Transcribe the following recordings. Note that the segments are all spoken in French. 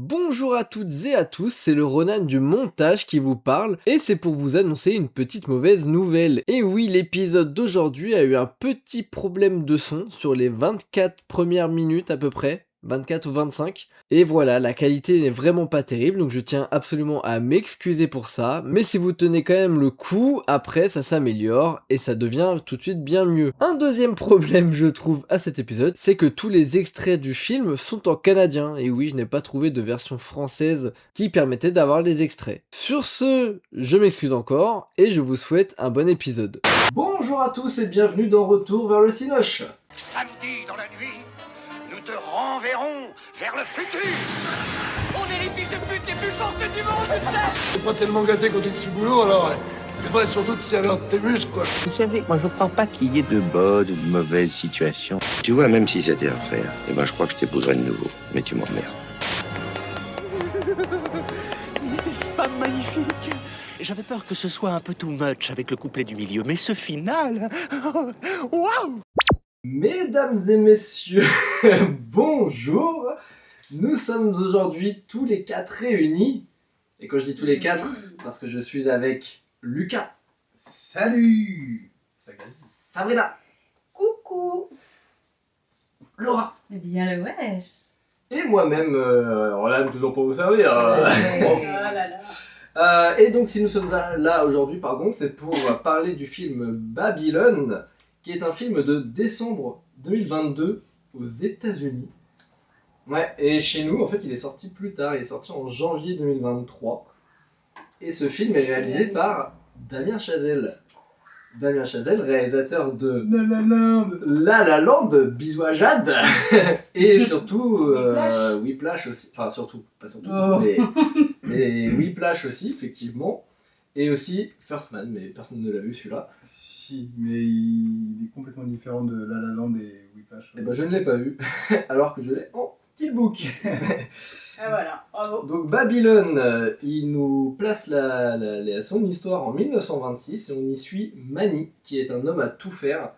Bonjour à toutes et à tous, c'est le Ronan du montage qui vous parle et c'est pour vous annoncer une petite mauvaise nouvelle. Et oui, l'épisode d'aujourd'hui a eu un petit problème de son sur les 24 premières minutes à peu près, 24 ou 25. Et voilà, la qualité n'est vraiment pas terrible, donc je tiens absolument à m'excuser pour ça. Mais si vous tenez quand même le coup, après ça s'améliore et ça devient tout de suite bien mieux. Un deuxième problème, je trouve, à cet épisode, c'est que tous les extraits du film sont en canadien. Et oui, je n'ai pas trouvé de version française qui permettait d'avoir les extraits. Sur ce, je m'excuse encore et je vous souhaite un bon épisode. Bonjour à tous et bienvenue dans Retour vers le Cinoche. Samedi dans la nuit, nous te renverrons vers le futur. On est les fils de pute les plus chanceux du monde, tu sais. T'es pas tellement gâté quand t'es de ce boulot, alors c'est pas surtout de servir de tes muscles, quoi. Vous savez, moi je crois pas qu'il y ait de bonnes ou de mauvaises situations. Tu vois, même si c'était à refaire, je crois que je t'épouserais de nouveau. Mais tu m'emmerdes. N'était-ce pas magnifique? J'avais peur que ce soit un peu too much avec le couplet du milieu, mais ce final... Waouh! Mesdames et messieurs, bonjour. Nous sommes aujourd'hui tous les quatre réunis. Et quand je dis tous les quatre, parce que je suis avec Lucas. Salut Sabrina. Coucou. Laura. Eh bien le wesh. Et moi-même, Roland, toujours pour vous servir. Oh là là. Et donc si nous sommes là aujourd'hui, c'est pour parler du film Babylone, qui est un film de décembre 2022 aux États-Unis. Ouais, et chez nous, en fait, il est sorti plus tard, il est sorti en janvier 2023. Et ce film est réalisé par Damien Chazelle. Damien Chazelle, réalisateur de La La Land, Bisous à Jade, et surtout Whiplash aussi, enfin surtout, pas surtout, mais Whiplash aussi, effectivement, et aussi First Man, mais personne ne l'a vu celui-là. Si, mais il est complètement différent de La La Land et Whiplash. Et ben je ne l'ai pas vu, alors que je l'ai en steelbook. Ah voilà, bravo. Donc Babylone, il nous place son histoire en 1926 et on y suit Manny, qui est un homme à tout faire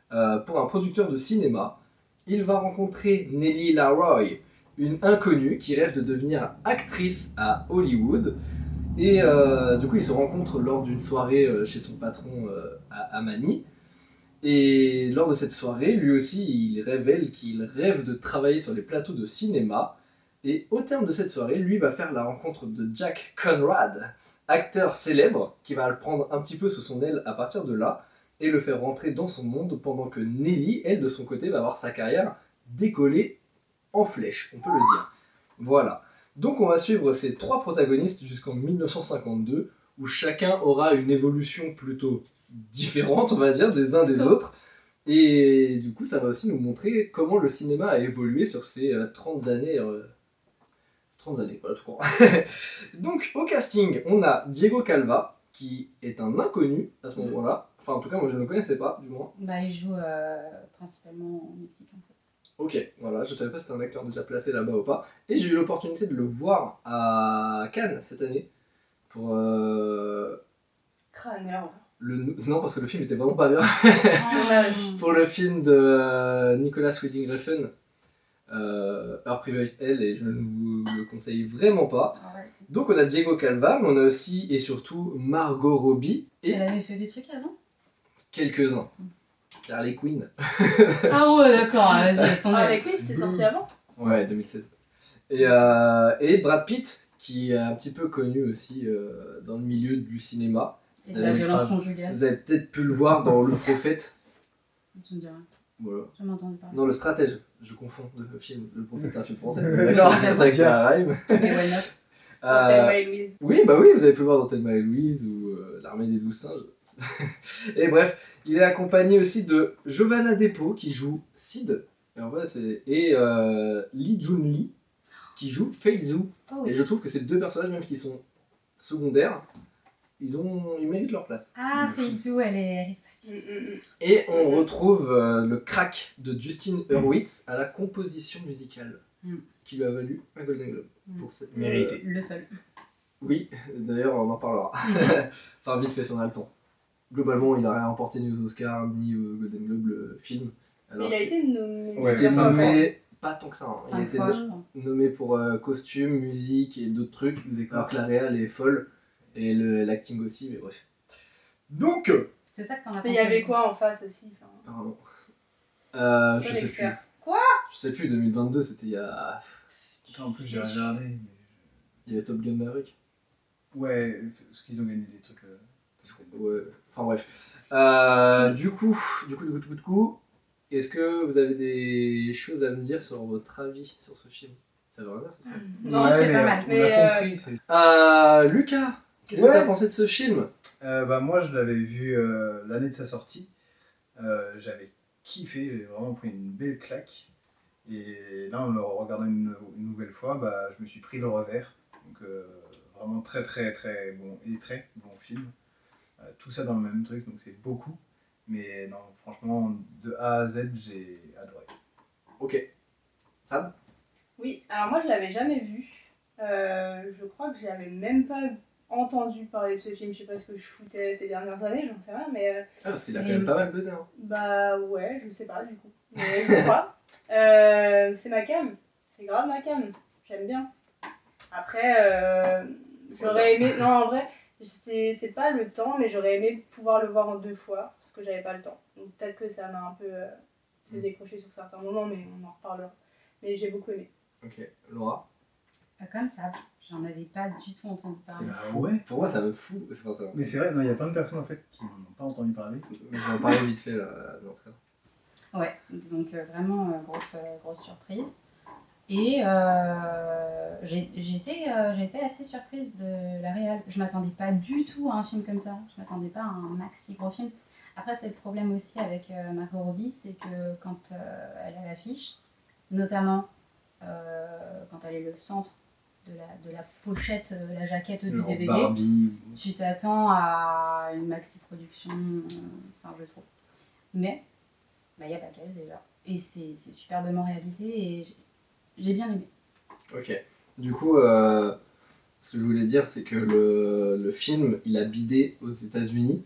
pour un producteur de cinéma. Il va rencontrer Nellie Laroy, une inconnue qui rêve de devenir actrice à Hollywood. Et du coup, ils se rencontrent lors d'une soirée chez son patron à Manny. Et lors de cette soirée, lui aussi, il révèle qu'il rêve de travailler sur les plateaux de cinéma. Et au terme de cette soirée, lui va faire la rencontre de Jack Conrad, acteur célèbre, qui va le prendre un petit peu sous son aile à partir de là, et le faire rentrer dans son monde, pendant que Nelly, elle, de son côté, va avoir sa carrière décoller en flèche, on peut le dire. Voilà. Donc on va suivre ces trois protagonistes jusqu'en 1952, où chacun aura une évolution plutôt différente, on va dire, des uns des autres. Et du coup, ça va aussi nous montrer comment le cinéma a évolué sur ces 30 années. 30 années, voilà tout court. Donc au casting, on a Diego Calva, qui est un inconnu à ce moment-là. Enfin, en tout cas, moi je ne le connaissais pas, du moins. Bah il joue principalement au Mexique en fait. Ok, voilà, je savais pas si c'était un acteur déjà placé là-bas ou pas. Et j'ai eu l'opportunité de le voir à Cannes cette année. Pour Crâneur. Non, parce que le film était vraiment pas bien. Pour le film de Nicolas Winding Refn, Heure privée avec elle, et je ne vous le conseille vraiment pas. Donc on a Diego Calva, mais on a aussi et surtout Margot Robbie. Et Elle avait fait des trucs avant. quelques-uns. Harley Quinn. Ah ouais d'accord, vas-y laisse tomber. Harley Quinn c'était sorti avant. Ouais, 2016. Et Brad Pitt, qui est un petit peu connu aussi dans le milieu du cinéma. Et de la violence conjugale. Vous avez peut-être pu le voir dans Le Prophète. Je me dirais. Voilà. Je m'entends pas. Non, Le Stratège, je confonds le film. Le Prophète, c'est un film français. D'accord, c'est avec ça rhyme. Mais why not? Thelma et Louise. Oui, bah oui, vous avez pu le voir dans Thelma et Louise ou L'Armée des 12 singes. Et bref, il est accompagné aussi de Giovanna Depo qui joue Sid. Et en vrai, et Lee Jun Lee qui joue Fei Zhu. Oh, oui. Et je trouve que ces deux personnages, même qui sont secondaires, ils méritent leur place. Ah Fei-Zhu elle est facile. Et on retrouve le crack de Justin Hurwitz à la composition musicale, qui lui a valu un Golden Globe pour cette Mérité. Le seul. Oui, d'ailleurs on en parlera. Enfin vite fait si on a le temps. Globalement il n'a rien remporté ni aux Oscars ni aux Golden Globe le film. Alors Il a été nommé. il a été nommé pas tant que ça. Hein. Il 5 était fois, je crois. nommé pour costume, musique et d'autres trucs, alors Décor. que la réal est folle, et l'acting aussi, mais bref. Donc, C'est ça que t'en as Mais il pensé. y avait quoi en face aussi enfin, pardon. c'est pas Je sais plus. l'expert. Je sais plus, 2022, c'était il y a... Putain, en plus, j'ai regardé. mais Il y avait Top Gun Maverick. Ouais, parce qu'ils ont gagné des trucs. Ouais, enfin bref. Du coup, est-ce que vous avez des choses à me dire sur votre avis sur ce film? Ça veut rien dire, ça. Non, Ouais, c'est mais pas mal. On Mais, a compris. Lucas, qu'est-ce que Ouais. t'as pensé de ce film? Bah, moi, je l'avais vu l'année de sa sortie. J'avais kiffé, j'ai vraiment pris une belle claque. Et là, en le regardant une nouvelle fois, bah, je me suis pris le revers. Donc, vraiment très, très, très bon et très bon film. Tout ça dans le même truc, donc c'est beaucoup. Mais non, franchement, de A à Z, j'ai adoré. Ok. Sam? Oui, alors moi je l'avais jamais vu. Je crois que j'avais même pas entendu parler de ce film. Je sais pas ce que je foutais ces dernières années, j'en sais rien, mais Ah, parce qu'il a quand même pas mal buzzé. Hein. bah ouais, je sais pas du coup. Mais je crois. C'est ma cam. C'est grave ma cam. J'aime bien. Après, j'aurais aimé. Non, en vrai, c'est pas le temps, mais j'aurais aimé pouvoir le voir en 2 fois, parce que j'avais pas le temps. Donc peut-être que ça m'a un peu fait décrocher sur certains moments, mais on en reparlera. Mais j'ai beaucoup aimé. Ok. Laura? Comme ça, j'en avais pas du tout entendu parler. Ah fou. ouais. Pour moi, ça me fout. C'est pas ça. Mais c'est vrai, non, il y a plein de personnes en fait qui n'en ont pas entendu parler. Mais je vais en parler vite fait là, dans ce cas. Ouais, donc vraiment grosse surprise. Et j'étais assez surprise de la réal. Je m'attendais pas du tout à un film comme ça. Je m'attendais pas à un maxi gros film. Après, c'est le problème aussi avec Margot Robbie, c'est que quand elle a l'affiche, notamment quand elle est le centre de la pochette, la jaquette du Genre DVD, Barbie. tu t'attends à une maxi production, enfin je trouve. Mais il n'y a pas qu'elle déjà. Et c'est superbement réalisé et j'ai bien aimé. Ok. Du coup, ce que je voulais dire, c'est que le film, il a bidé aux États-Unis.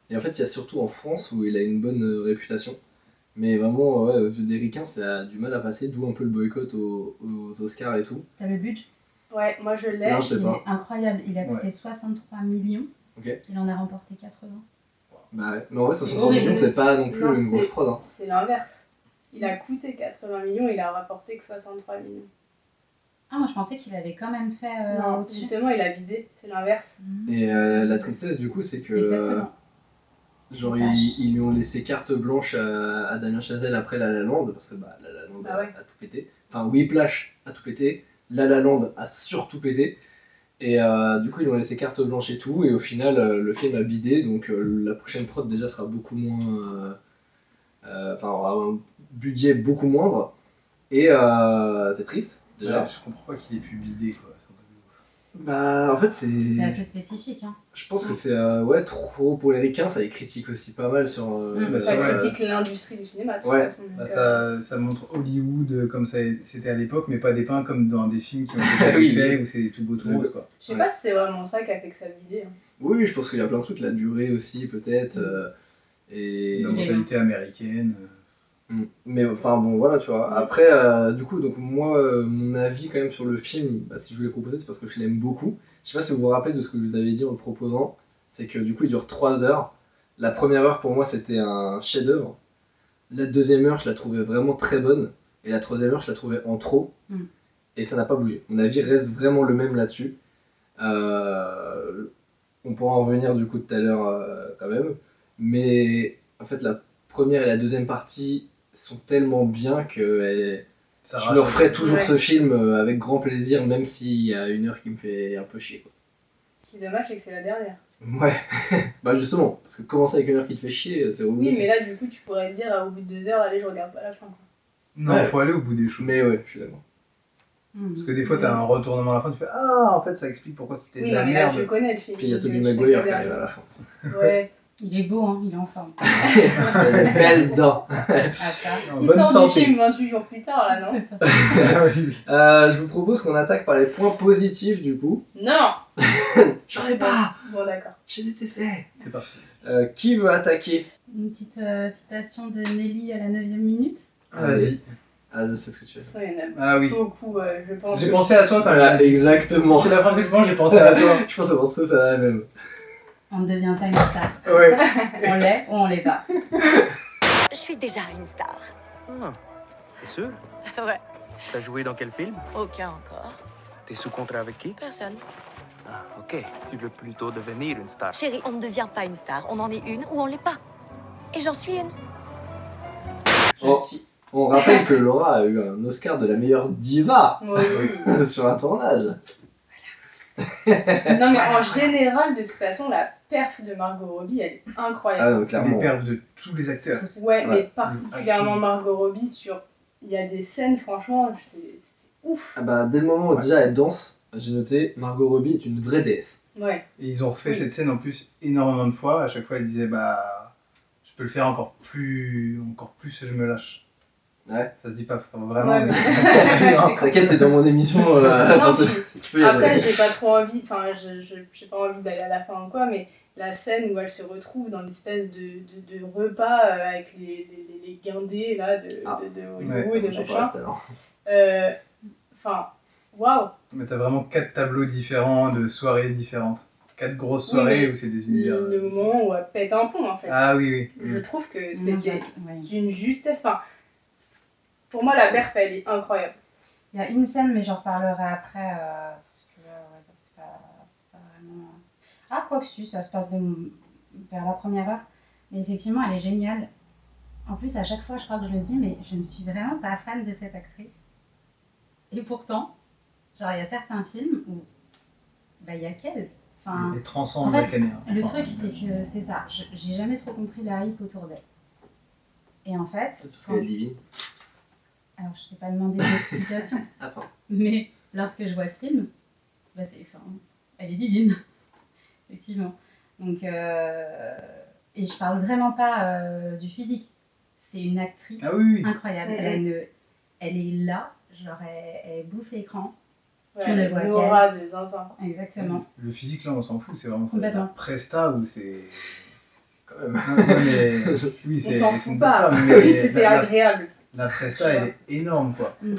Et en fait, il y a surtout en France où il a une bonne réputation. Mais vraiment, ouais, aux yeux des ricains, ça a du mal à passer, d'où un peu le boycott aux Oscars et tout. T'as le budget? Ouais, moi je l'ai. Non, je sais Il pas. est incroyable. Il a coûté Ouais. 63 millions. Ok. Il en a remporté 80. Bah ouais. Mais en vrai, 63 horrible. millions, c'est pas non plus Non, une grosse c'est- prod. Hein. C'est l'inverse. Il a coûté 80 millions, il a rapporté que 63 millions. Ah, moi je pensais qu'il avait quand même fait Non, au-dessus. justement, il a bidé, c'est l'inverse. Et la tristesse, du coup, c'est que. Exactement. Genre, Vache. ils lui ont laissé carte blanche à Damien Chazelle après La La Land, parce que bah, La La Land Ah ouais. a tout pété. Enfin, Whiplash a tout pété, La La Land a surtout pété. Et du coup, ils lui ont laissé carte blanche et tout, et au final, le film a bidé, donc la prochaine prod déjà sera beaucoup moins. Enfin, aura un budget beaucoup moindre. Et c'est triste, déjà. Ouais, je comprends pas qu'il ait pu bider quoi. C'est un truc de ouf. Bah, en fait, C'est assez spécifique. Hein. Je pense que c'est ouais, trop pour les ricains, ça les critique aussi pas mal sur. bah, Ça sur, critique l'industrie du cinéma, de toute Ouais. façon. Bah, Donc, ça montre Hollywood comme ça c'était à l'époque, mais pas dépeint comme dans des films qui ont déjà été Oui. faits où c'est tout beau tout rose quoi. je sais pas si c'est vraiment ça qui a fait que ça a bidé. Hein. Oui, je pense qu'il y a plein de trucs, la durée aussi peut-être. Et... La mentalité américaine. Mais enfin bon voilà tu vois. Après du coup donc moi mon avis quand même sur le film, bah, si je voulais proposer c'est parce que je l'aime beaucoup. Je sais pas si vous vous rappelez de ce que je vous avais dit en le proposant, c'est que du coup il dure 3 heures. La première heure pour moi c'était un chef-d'œuvre. La deuxième heure je la trouvais vraiment très bonne et la troisième heure je la trouvais en trop. Et ça n'a pas bougé. Mon avis reste vraiment le même là-dessus. On pourra en revenir du coup tout à l'heure quand même. Mais en fait la première et la deuxième partie sont tellement bien que Ça je me referai toujours Ouais. ce film avec grand plaisir, même s'il y a 1 heure qui me fait un peu chier. Quoi. Ce qui est dommage, c'est que c'est la dernière. Ouais, bah justement, parce que commencer avec 1 heure qui te fait chier, c'est relou. Oui, aussi. mais là, du coup, tu pourrais te dire au bout de 2 heures, allez, je regarde pas la fin. Quoi. Non, Ouais. faut aller au bout des choses. Mais ouais, je suis d'accord. Parce que des fois t'as un retournement à la fin, tu fais ah en fait ça explique pourquoi c'était Oui, de la non, mais là, merde. je connais le film. Puis il y a Tobey Je sais que Maguire la qui arrive dernière. à la fin. Ouais. Il est beau, hein, il est en forme. Elle est belle dents. Ah, ça. En Il bonne sort santé. du film 28 jours plus tard, là, non C'est ça. Ah oui. Je vous propose qu'on attaque par les points positifs du coup. Non. J'en ai pas. Bon, d'accord. J'ai détesté. C'est parti. Qui veut attaquer? Une petite citation de Nelly à la 9e minute. Vas-y. Ah, je sais ce que tu veux dire. Ça, il y en a Ah oui. beaucoup, je pense. J'ai pensé à toi quand Voilà, même. exactement. C'est la phrase que tu penses, j'ai pensé à toi. Je pense que c'est la même. On ne devient pas une star. Ouais. On l'est ou on l'est pas. Je suis déjà une star. Ah, t'es sûr? Ouais, T'as joué dans quel film? aucun encore. T'es sous contrat avec qui? Personne. Ah, ok. Tu veux plutôt devenir une star. Chérie, on ne devient pas une star. On en est une ou on l'est pas. Et j'en suis une. Oh, on rappelle que Laura a eu un Oscar de la meilleure diva Oui. sur un tournage. Non, mais en général, de toute façon, la perf de Margot Robbie, elle est Ah incroyable. non, Les clairement. perfs de tous les acteurs. Ouais, mais Ouais. particulièrement Margot Robbie sur... Il y a des scènes, franchement, c'est ouf. Ah bah, dès le moment où déjà elle danse, j'ai noté Margot Robbie est une vraie déesse. Ouais. Et ils ont refait Oui. cette scène en plus énormément de fois. À chaque fois, ils disaient bah, je peux le faire encore plus, je me lâche. Ouais. Ça se dit pas vraiment. Ouais, mais mais- T'inquiète, t'es dans mon émission. Non, enfin, puis, tu peux y aller. après, j'ai pas trop envie, enfin, j'ai pas envie d'aller à la fin ou quoi, mais la scène où elle se retrouve dans l'espèce de repas avec les guindés là, de Hollywood et J'en machin. parlais tout à l'heure. Enfin, waouh! Mais t'as vraiment 4 tableaux différents de soirées différentes. 4 grosses soirées Oui, mais où c'est des univers. Le moment où elle pète un pont en fait. Ah oui, oui. Je trouve que Non, c'était ouais. d'une justesse. Enfin, pour moi, la perf, elle est incroyable. Il y a une scène, mais j'en reparlerai après. Parce que ouais, c'est pas vraiment. Ah, quoi que si, ça se passe vers la première heure. Mais effectivement, elle est géniale. En plus, à chaque fois, je crois que je le dis, mais je ne suis vraiment pas fan de cette actrice. Et pourtant, genre, il y a certains films où bah, il y a qu'elle. Enfin, Et transcende en fait, la caméra. le Enfin, truc, c'est que c'est ça. J'ai jamais trop compris la hype autour d'elle. Et en fait, C'est parce qu'elle est divine. alors je t'ai pas demandé d'explication, Ah, pardon. mais lorsque je vois ce film, bah elle est divine, effectivement. Donc, et je parle vraiment pas du physique. C'est une actrice Ah oui, oui. incroyable. Mhm. Elle est là, genre elle bouffe l'écran. Ouais, On ne voit une aura de zinzin. Exactement. Le physique, là, on s'en fout. C'est vraiment ça. Complètement. La presta où c'est. Quand même. Ouais, mais... Oui, On c'est s'en c'est fout une pas. femme, mais Oui, c'était la- agréable. La presta, elle est énorme, quoi. Non,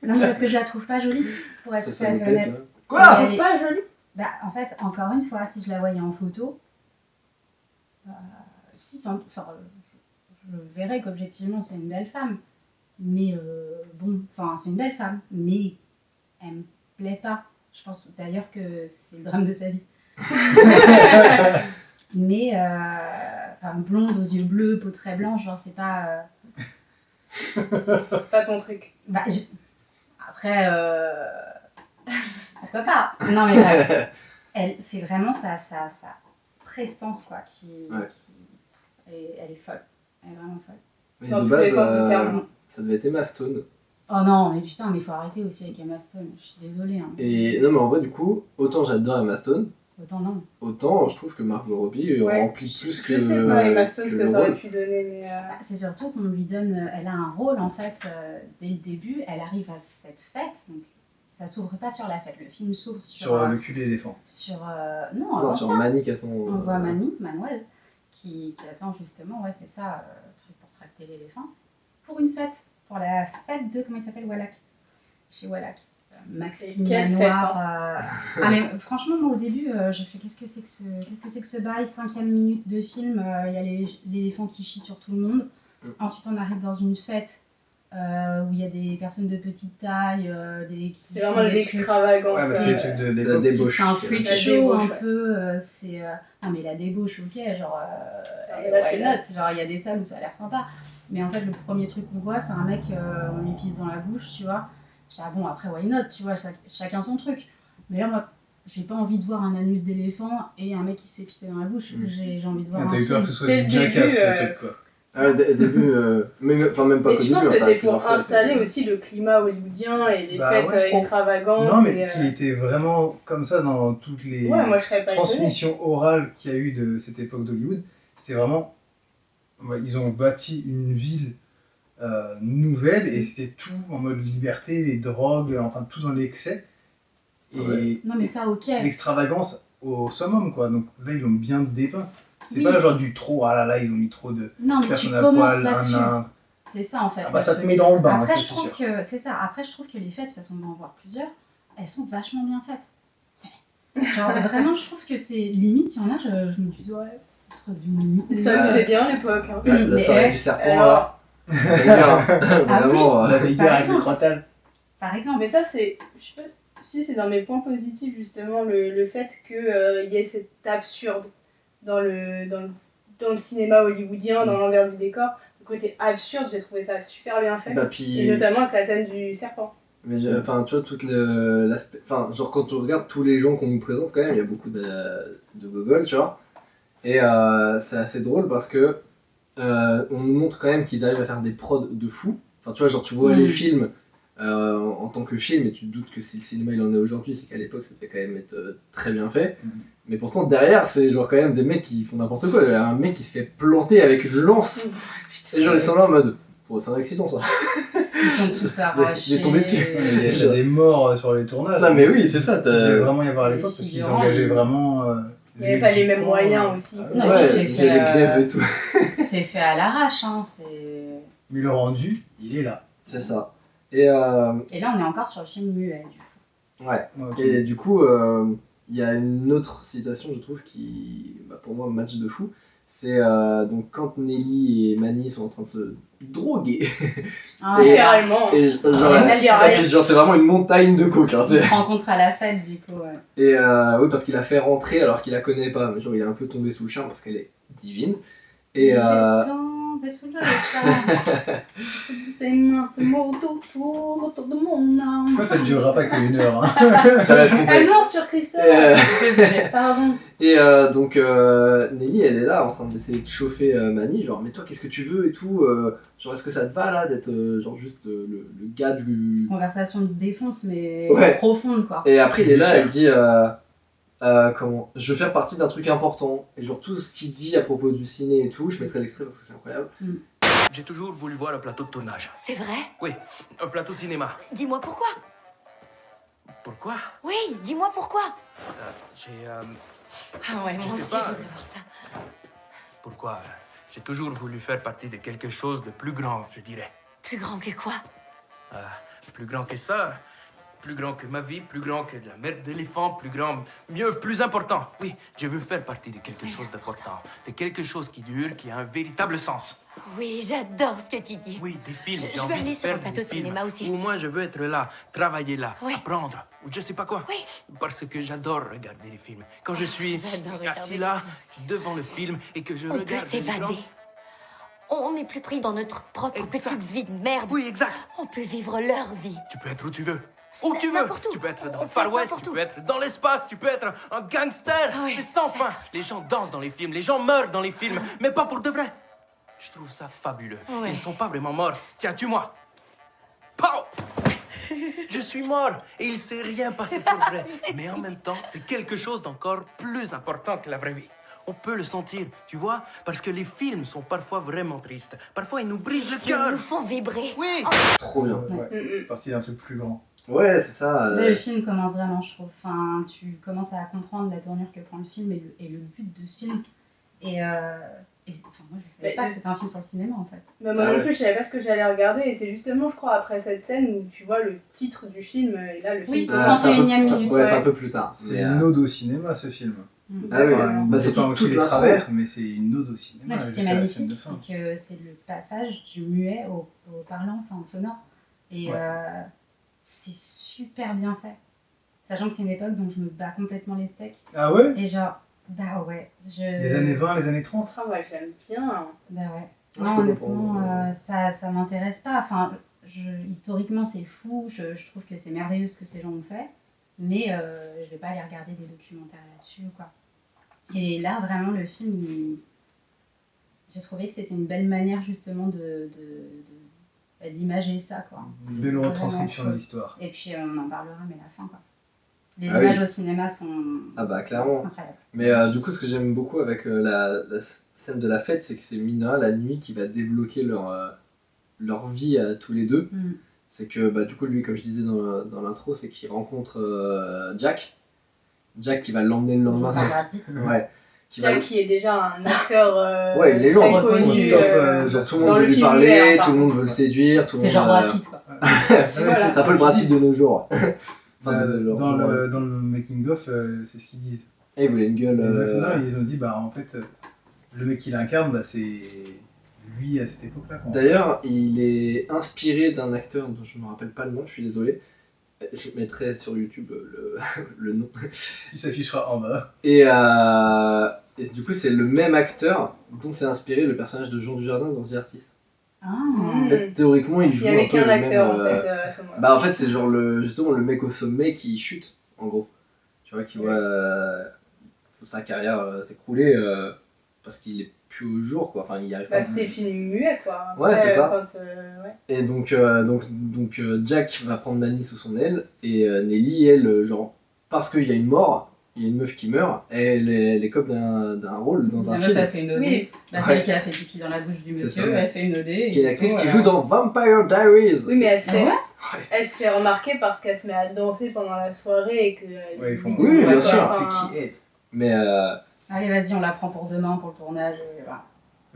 mais parce que je la trouve pas jolie, pour être tout Ça à nous fait plaît, honnête. tu vois. Quoi Elle est- Pas jolie. Bah, en fait, encore une fois, si je la voyais en photo, je verrais qu'objectivement c'est une belle femme. Mais bon, enfin, c'est une belle femme, mais elle me plaît pas. Je pense d'ailleurs que c'est le drame de sa vie. Mais, enfin, blonde aux yeux bleus, peau très blanche, genre, c'est pas. C'est pas ton truc. Bah, après, pourquoi pas? Non, mais bref. C'est vraiment sa prestance, quoi, Ouais. elle est folle. Elle est vraiment folle. Mais Dans de tous les base, sens du terme. ça devait être Emma Stone. Oh non, mais putain, mais faut arrêter aussi avec Emma Stone. Je suis désolée. Hein. Et non, mais en vrai, du coup, autant j'adore Emma Stone, Autant non. autant je trouve que Margot Robbie Ouais. remplit plus que. Je sais pas, Emma Stone, que ce le que ça aurait rôle. pu donner, mais. Bah, c'est surtout qu'on lui donne. Elle a un rôle en fait dès le début. Elle arrive à cette fête, donc ça s'ouvre pas sur la fête. Le film s'ouvre sur. Sur le cul de l'éléphant. Non, Non, avant sur ça. Manny qui attend. On voit Manuel, qui attend justement, ouais, c'est ça, le truc pour tracter l'éléphant, pour une fête, pour la fête de, comment il s'appelle, Wallach, chez Wallach. Maxime Et quelle Manoir. fête, Ah, mais franchement, moi au début, j'ai fait qu'est-ce que c'est que ce bail, 5e minute de film, il y a l'éléphant qui chie sur tout le monde. Ensuite, on arrive dans une fête où il y a des personnes de petite taille, qui C'est font vraiment des trucs. l'extravagance. Ouais, mais c'est le truc de Ça l'époque. débauche. C'est un freak La show débauche, un ouais. peu, c'est... Non mais la débauche, ok, genre... mais là, c'est why là. not? Genre il y a des salles où ça a l'air sympa. Mais en fait, le premier truc qu'on voit, c'est un mec, on lui pisse dans la bouche, tu vois. Je dis, ah bon, après, why not, tu vois, chacun son truc. Mais là, moi, j'ai pas envie de voir un anus d'éléphant et un mec qui se fait pisser dans la bouche. J'ai envie de voir Ah, un T'as eu peur film. que ce soit Dès du le jackass, début, le truc, quoi. Ah ouais, au début, enfin même pas Et qu'au je début, pense que hein, ça c'est arrive pour plusieurs fois, installer c'est- aussi le climat hollywoodien et les Bah fêtes ouais, trop. extravagantes. Non, mais et, qui était vraiment comme ça dans toutes les Ouais, moi je serais pas étonnée. transmissions orales qu'il y a eu de cette époque d'Hollywood. C'est vraiment. Ouais, ils ont bâti une ville nouvelle et c'était tout en mode liberté, les drogues, enfin tout dans l'excès. Et Ouais. Non mais ça, ok. l'extravagance au summum, quoi. Donc là, ils l'ont bien dépeint. C'est Oui. pas genre du trop, ah là là, ils ont mis trop de Non mais tu personnes à commences poil, là-dessus. un. C'est ça en fait. Ah bah ça te met dans le bain, Après, ça, je c'est trouve sûr. que c'est ça. Après, je trouve que les fêtes, parce qu'on va en voir plusieurs, elles sont vachement bien faites. Genre vraiment, je trouve que c'est limite, il y en a, je me dis ouais, ce serait bien. Ils s'amusaient bien à l'époque. Hein. La Mais soirée ouais, du serpent, alors- là. Vraiment, La Par vigueur avec exemple. le crottal. Par exemple. Mais ça, c'est. Je sais pas si c'est dans mes points positifs, justement, le fait qu'il y ait cet absurde dans le cinéma hollywoodien, dans l'envers du décor. Le côté absurde, j'ai trouvé ça super bien fait. Bah, puis... Et notamment avec la scène du serpent. Mais enfin, tu vois, l'aspect. Enfin, genre, quand tu regardes tous les gens qu'on nous présente, quand même, il y a beaucoup de gogoles, tu vois. Et c'est assez drôle parce que on nous montre quand même qu'ils arrivent à faire des prods de fou. Enfin, tu vois, genre, tu vois les films en tant que film et tu te doutes que si le cinéma il en est aujourd'hui, c'est qu'à l'époque ça devait quand même être très bien fait. Mais pourtant, derrière, c'est genre quand même des mecs qui font n'importe quoi. Il y a un mec qui se fait planter avec une lance. Et genre, ils sont là en mode. C'est un accident ça. Ils sont tous arrachés. Il est tombé dessus. Il y a des morts sur les tournages. Non, mais oui, c'est ça. Il devait vraiment y avoir à l'époque parce qu'ils engageaient vraiment. Il n'y avait pas les mêmes moyens aussi. Non, ouais, mais c'est il y a des grèves et tout. C'est fait à l'arrache, hein. Mais le rendu, il est là. C'est ça. Et là, on est encore sur le film muet, du coup. Ouais. Ok. Et du coup, il y a une autre citation, je trouve, qui, pour moi, match de fou. C'est donc quand Nelly et Manny sont en train de se droguer. Ah, et, littéralement. Et puis genre, c'est vraiment une montagne de coke. Hein, ils se rencontrent à la fête, du coup. Ouais. Et oui, parce qu'il a fait rentrer alors qu'il la connaît pas. Mais genre, il est un peu tombé sous le charme parce qu'elle est divine. Et Tombé sous le charme. Ses mains se mordent autour de mon âme. Pourquoi ça ne durera pas qu'une heure hein. Ça va être Elle complexe. lance sur Christophe. Désolée, pardon. Et donc Nelly elle est là en train d'essayer de chauffer Manny, genre mais toi qu'est-ce que tu veux et tout, genre est-ce que ça te va là d'être genre juste le gars du... Conversation de défonce mais Ouais. profonde quoi. Et après il est là, elle dit comment, je veux faire partie d'un truc important, et genre tout ce qu'il dit à propos du ciné et tout, je mettrai l'extrait parce que c'est incroyable. J'ai toujours voulu voir un plateau de tournage. C'est vrai? Oui, un plateau de cinéma. Dis-moi pourquoi? Pourquoi? Oui, dis-moi pourquoi? J'ai... Ah ouais, moi Je sais aussi, pas. je voudrais voir ça. Pourquoi? J'ai toujours voulu faire partie de quelque chose de plus grand, je dirais. Plus grand que quoi? Plus grand que ça, plus grand que ma vie, plus grand que de la merde d'éléphant, plus grand, mieux, plus important. Oui, je veux faire partie de quelque chose d'important, de quelque chose qui dure, qui a un véritable sens. Oui, j'adore ce que tu dis. Oui, des films, Je j'ai veux envie aller de sur faire un plateau des de films cinéma aussi. où moi je veux être là, travailler là, Oui. apprendre, ou je sais pas quoi. Oui. Parce que j'adore regarder les films. Quand je suis J'adore regarder assis les là, films aussi. devant le film, et que je On peut regarde l'écran. s'évader. On n'est plus pris dans notre propre Exact. petite vie de merde. Oui, exact. On peut vivre leur vie. Tu peux être où tu veux. Où tu veux. N'importe où. Tu peux être dans On le Far peut West, n'importe tu où. peux être dans l'espace, tu peux être un gangster. Ah oui, C'est sans fin. Les gens dansent dans les films, les gens meurent dans les films, mais pas pour de vrai. Je trouve ça fabuleux. Ouais. Ils sont pas vraiment morts. Tiens, tue-moi. Pow! Je suis mort et il s'est rien passé pour vrai. Mais en même temps, c'est quelque chose d'encore plus important que la vraie vie. On peut le sentir, tu vois, parce que les films sont parfois vraiment tristes. Parfois, ils nous brisent le Ils cœur. nous font vibrer. Oui. Trop bien. Partie d'un truc plus grand. Ouais, c'est ça. Le film commence vraiment, je trouve. Enfin, tu commences à comprendre la tournure que prend le film et le but de ce film. Enfin, moi, je savais Mais pas que c'était un film sur le cinéma, en fait. Bah, moi non plus, je savais pas ce que j'allais regarder. Et c'est justement, je crois, après cette scène où tu vois le titre du film. Et là, le Oui, film. 31e minute. Ouais, c'est un peu plus tard. C'est Mais, une ode au cinéma ce film. Ah oui, Enfin, bah, c'est pas aussi toute les l'intro. travers, mais c'est une ode au cinéma. Ouais, ce qui est jusqu'à la scène magnifique, de fin. c'est que c'est le passage du muet au parlant, enfin au sonore. Et c'est super bien fait. Sachant que c'est une époque dont je me bats complètement les steaks. Ah ouais? Et genre, bah ouais. Les années 20, les années 30? Ah ouais, j'aime bien. Bah ouais. je Non, peux honnêtement, comprendre. ça m'intéresse pas. Enfin, historiquement, c'est fou. Je trouve que c'est merveilleux ce que ces gens ont fait. Mais je vais pas aller regarder des documentaires là-dessus, quoi. Et là, vraiment, le film, j'ai trouvé que c'était une belle manière, justement, d'imager ça, quoi. Une belle retranscription de Vraiment, l'histoire. Et puis, on en parlera, mais la fin, quoi. Les Ah images oui. au cinéma sont Ah bah clairement. incroyables. Mais du coup, ce que j'aime beaucoup avec la scène de la fête, c'est que c'est Mina, la nuit, qui va débloquer leur vie à tous les deux. Mm. C'est que, bah, du coup, lui, comme je disais dans l'intro, c'est qu'il rencontre Jack. Jack qui va l'emmener le lendemain. Genre rapide. Ouais. Jack qui est déjà un acteur Ouais, une légende. très connu. Top, Genre tout le dans monde le veut lui film parler, univers, tout le monde veut le séduire, tout le C'est monde... genre Brad Pitt, quoi. c'est Voilà, un peu le Brad Pitt de nos jours. Dans genre, le making-of, c'est ce qu'ils disent. Et il voulait une gueule... Non, ils ont dit, bah en fait, le mec qu'il incarne, bah, c'est lui à cette époque-là. quoi. D'ailleurs, il est inspiré d'un acteur dont je ne me rappelle pas le nom, je suis désolé. Je mettrai sur YouTube le nom. Il s'affichera en bas. Et du coup, c'est le même acteur dont s'est inspiré le personnage de Jean Dujardin dans The Artist. Ah. En fait, théoriquement, il joue Il n'y avait un peu qu'un le acteur même, en fait à ce moment-là. Bah, en fait, c'est genre justement le mec au sommet qui chute, en gros. Tu vois, qui voit sa carrière s'écrouler parce qu'il est plus au jour, quoi. Enfin, il y arrive pas. C'était le film muet quoi. Ouais, c'est ça. Quand, ouais. Et donc Jack va prendre Manny sous son aile et Nelly, elle, genre, parce qu'il y a une mort, il y a une meuf qui meurt, elle écope d'un rôle dans un La film. meuf a fait une OD. Oui. La celle qui a fait pipi dans la bouche du C'est monsieur, ça. elle fait une OD. Qui est l'actrice qui joue dans Vampire Diaries. Oui, mais elle se fait, Ah ouais elle se fait remarquer parce qu'elle se met à danser pendant la soirée et que. Ouais, ils font- Oui, bien sûr. C'est qui est. Mais Allez, vas-y, on la prend pour demain, pour le tournage. Et voilà.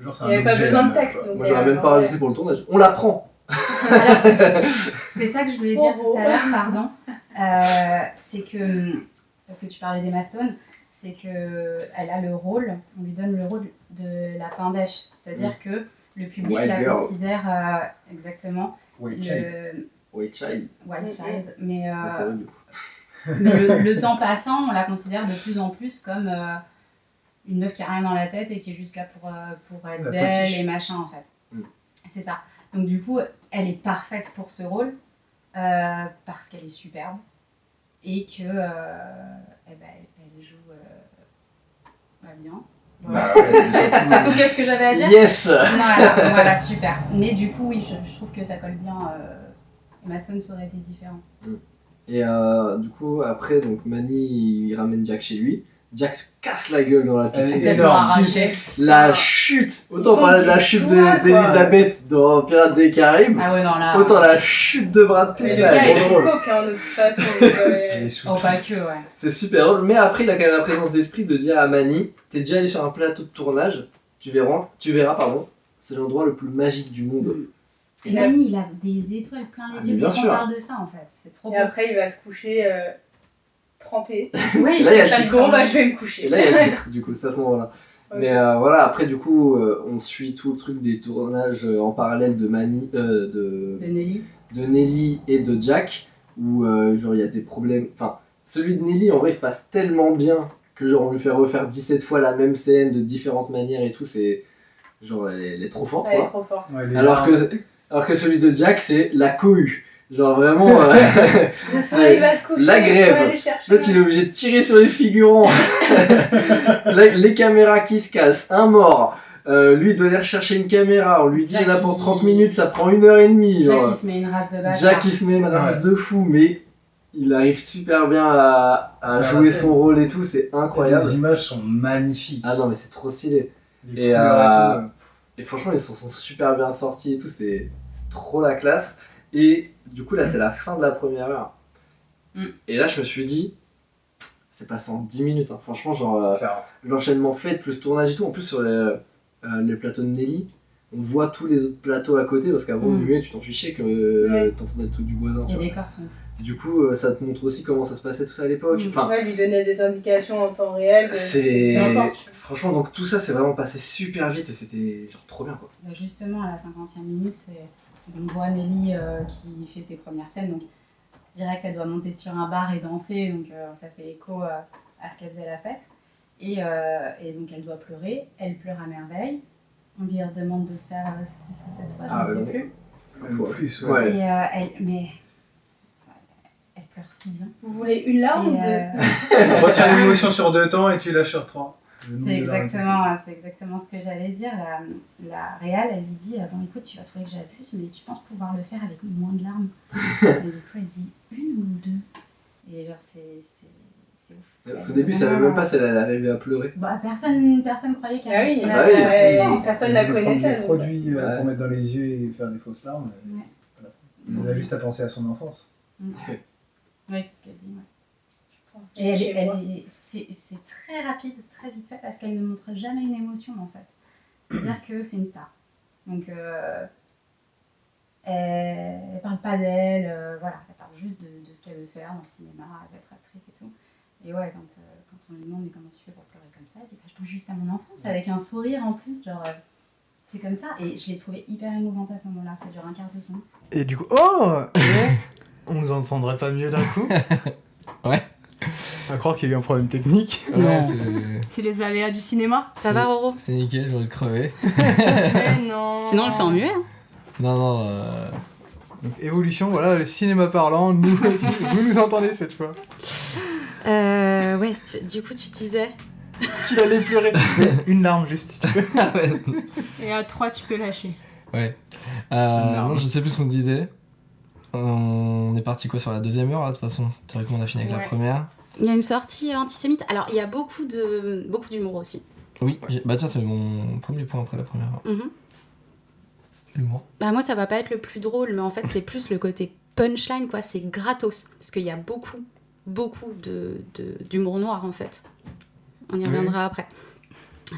Genre, c'est Il n'y un avait pas objet, besoin la de meuf, texte. quoi. Donc, moi j'aurais même pas ouais. rajouté pour le tournage. On la prend. Alors, c'est ça que je voulais dire tout à l'heure, pardon. C'est que, parce que tu parlais d'Emma Stone, c'est qu'elle a le rôle, on lui donne le rôle de la pain bêche. C'est-à-dire que le public Wild la girl. considère exactement White Child. White Child. Wild Child. Mais, Ah, c'est vrai, du coup. mais le temps passant, on la considère de plus en plus comme une meuf qui a rien dans la tête et qui est juste là pour être La belle potiche. et machin en fait. Mm. C'est ça. Donc du coup, elle est parfaite pour ce rôle parce qu'elle est superbe et que elle joue bien. Voilà. C'est tout qu'est-ce que j'avais à dire. Yes. Voilà, super. Mais du coup, oui, je trouve que ça colle bien. Emma Stone, ça aurait été différent. Et du coup, après, donc Manny il ramène Jack chez lui. Jack se casse la gueule dans la piscine. Elle est C'est énorme. Arraché. La chute. Autant Il parler de la tombe chute du toit, quoi. d'Elisabeth dans Pirates des Caraïbes. Ah ouais, non, là. Autant la chute de Brad Pitt. Mais le là, gars elle est est drôle. coq, hein, de toute façon. C'était sous Oh, tout. pas que, ouais. C'est super drôle, mais après il a quand même la présence d'esprit de dire à Manny, t'es déjà allé sur un plateau de tournage, tu verras, c'est l'endroit le plus magique du monde. Et Manny, il a des étoiles plein les Ah, yeux mais bien quand on sûr. parle de ça en fait. C'est trop Et beau. après, il va se coucher trempé. Oui, Là, il y a le Pas titre. de bon, bah je vais me coucher. Et là il y a le titre du coup, c'est à ce moment-là. Ok. Mais voilà, après du coup, on suit tout le truc des tournages en parallèle de Manny, De Nelly. de Nelly et de Jack, où genre il y a des problèmes. Enfin, celui de Nelly en vrai il se passe tellement bien que genre on lui fait refaire 17 fois la même scène de différentes manières et tout, c'est. Genre elle est trop forte Elle est quoi. trop forte. Ouais, elle est Alors là. que celui de Jack c'est la cohue. Genre vraiment. Le soleil va se coucher. la grève. faut aller chercher. L'autre il est obligé de tirer sur les figurants. Les caméras qui se cassent, un mort. Lui il doit aller rechercher une caméra, on lui dit Jack, il y en a pour il- 30 minutes, ça prend 1h30. Jack genre. il se met une race de base. Jack il se met une race de fou, mais il arrive super bien à Faire jouer la scène. son rôle et tout, c'est incroyable. Les images sont magnifiques. Ah non mais c'est trop stylé. Les Et, couleurs et tout. Et franchement ils s'en sont super bien sortis et tout, c'est trop la classe. Et du coup là c'est la fin de la première heure. Mm. Et là je me suis dit, c'est passé en 10 minutes, hein. Franchement genre Clairement. l'enchaînement fait plus tournage et tout, en plus sur les plateaux de Nelly, on voit tous les autres plateaux à côté parce qu'avant Mm. muet tu t'en fichais que Ouais. t'entendais le truc du voisin. Tu Les vois. décors sont. Du coup ça te montre aussi comment ça se passait tout ça à l'époque. Mm. Enfin, Ouais, lui donnait des indications en temps réel. c'est. Peu importe. Franchement, donc tout ça c'est vraiment passé super vite et c'était genre trop bien quoi. Bah, justement, à la 50e minute, on voit Nelly qui fait ses premières scènes. Donc, direct, elle doit monter sur un bar et danser. Donc, ça fait écho à ce qu'elle faisait à la fête. Et donc, elle doit pleurer. Elle pleure à merveille. On lui demande de le faire 6 ou 7 fois, Ah, je ne ouais, sais plus. Même plus, ouais. Ouais. Et elle pleure si bien. Vous voulez une larme ou Et, deux Retiens l'émotion sur 2 temps et tu lâches sur 3. c'est exactement ce que j'allais dire. La réal, elle lui dit bon, écoute, tu vas trouver que j'abuse, mais tu penses pouvoir le faire avec moins de larmes. Et du coup, elle dit 1 ou 2. Et genre, c'est ouf. Parce qu'au début, ça savait même pas si elle allait arriver à pleurer. Bah, personne croyait qu'elle Ah oui, allait bah oui, ce soir, en fait. personne la Elle veut prendre connaissait. des produits Ouais. pour mettre dans les yeux et faire des fausses larmes. Et Ouais. voilà. Elle a juste à penser à son enfance. Oui, c'est ce qu'elle dit. Ouais. Et c'est très rapide, très vite fait, parce qu'elle ne montre jamais une émotion, en fait. C'est-à-dire que c'est une star. Donc, elle parle pas d'elle, voilà, elle parle juste de ce qu'elle veut faire dans le cinéma, elle veut être actrice et tout. Et ouais, quand on lui demande mais comment tu fais pour pleurer comme ça, elle dit je pense juste à mon enfance, avec un sourire en plus, genre c'est comme ça. Et je l'ai trouvée hyper émouvante à ce moment-là, ça dure un quart de son. Et du coup, on nous entendrait pas mieux d'un coup. Ouais. À croire qu'il y a eu un problème technique. Ouais, c'est les aléas du cinéma. Ça va, Roro? C'est nickel, j'aurais crevé. Mais non. Sinon, on le fait en muet. Hein. Non. Donc, évolution, voilà, le cinéma parlant, nous aussi, vous nous entendez cette fois. Ouais, du coup, tu disais qu'il allait pleurer. Une larme, juste, si tu veux. Et à 3, tu peux lâcher. Ouais. Non, je sais plus ce qu'on disait. On est parti quoi sur la deuxième heure là, de toute façon. C'est vrai qu'on a fini avec la première. Il y a une sortie antisémite. Alors, il y a beaucoup d'humour aussi. Oui, bah tiens, c'est mon premier point après la première heure. L'humour. Bah moi, ça va pas être le plus drôle, mais en fait, c'est plus le côté punchline, quoi. C'est gratos. Parce qu'il y a beaucoup d'humour noir, en fait. On y reviendra après.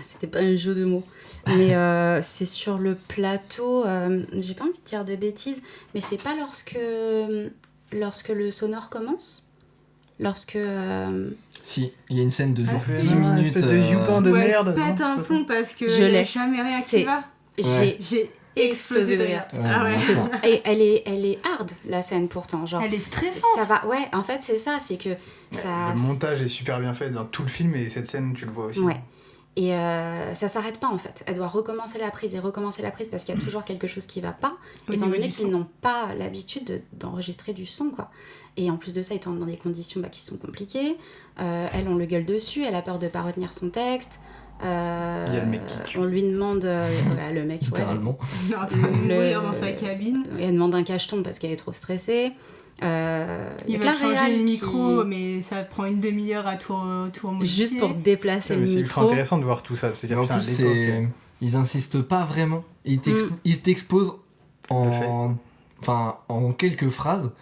C'était pas un jeu de mots. Mais c'est sur le plateau, j'ai pas envie de dire de bêtises, mais c'est pas lorsque le sonore commence. Lorsque... Si, il y a une scène de genre 10 minutes. Une espèce de youpin de merde. Pète un plomb parce que je l'ai jamais rien qui va. J'ai explosé de rire. C'est bon. Et elle est hard, la scène, pourtant. Genre, elle est stressante. Ça va, ouais, en fait, c'est ça, c'est que ça... Le montage est super bien fait dans tout le film et cette scène, tu le vois aussi. Ouais. Et ça s'arrête pas, en fait. Elle doit recommencer la prise parce qu'il y a toujours quelque chose qui va pas, étant donné qu'ils n'ont pas l'habitude d'enregistrer du son, quoi. Et en plus de ça, ils tournent dans des conditions qui sont compliquées. Elle, on le gueule dessus, elle a peur de pas retenir son texte. Il y a le mec qui tue. On lui demande... le mec, littéralement. Il est en train de mourir dans sa cabine. Elle demande un cacheton parce qu'elle est trop stressée. Il va changer le micro, mais ça prend une demi-heure à tout modifier. Juste pour déplacer le micro. C'est ultra intéressant de voir tout ça. C'est-à-dire, en plus, ils insistent pas vraiment. Ils t'exposent en quelques phrases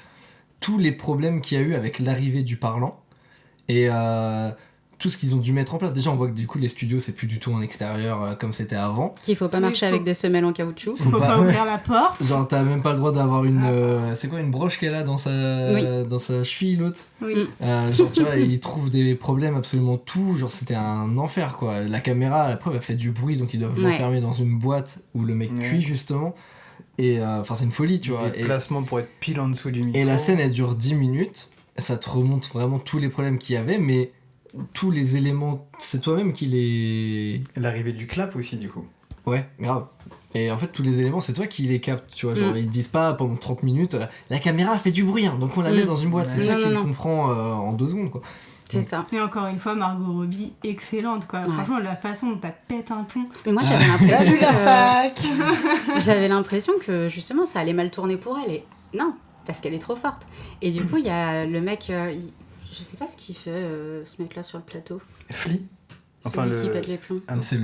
tous les problèmes qu'il y a eu avec l'arrivée du parlant et tout ce qu'ils ont dû mettre en place. Déjà, on voit que du coup, les studios, c'est plus du tout en extérieur comme c'était avant. Qu'il faut pas marcher avec des semelles en caoutchouc. Faut pas ouvrir la porte. Genre, t'as même pas le droit d'avoir une... c'est quoi, une broche qu'elle a dans sa cheville, l'autre. Oui. Genre, tu vois, ils trouvent des problèmes absolument tout. Genre, c'était un enfer, quoi. La caméra, à la preuve, elle fait du bruit, donc ils doivent l'enfermer dans une boîte où le mec cuit, justement. Et c'est une folie, tu vois. Le placement pour être pile en dessous du micro. Et la scène, elle dure 10 minutes. Ça te remonte vraiment tous les problèmes qu'il y avait, mais tous les éléments, c'est toi-même qui les... L'arrivée du clap aussi, du coup. Ouais, grave. Et en fait, tous les éléments, c'est toi qui les captes, tu vois. Genre, ils disent pas pendant 30 minutes, la caméra fait du bruit, hein, donc on la met dans une boîte. C'est toi qui le comprends en 2 secondes, quoi. C'est ça. Et encore une fois, Margot Robbie, excellente, quoi. Ouais. Franchement, la façon dont t'as pète un plomb. Mais moi, j'avais l'impression Salut la fac. J'avais l'impression que, justement, ça allait mal tourner pour elle. Et non, parce qu'elle est trop forte. Et du coup, il y a le mec... Je sais pas ce qu'il fait, ce mec-là, sur le plateau. Flea. Enfin, qui pète les plombs. C'est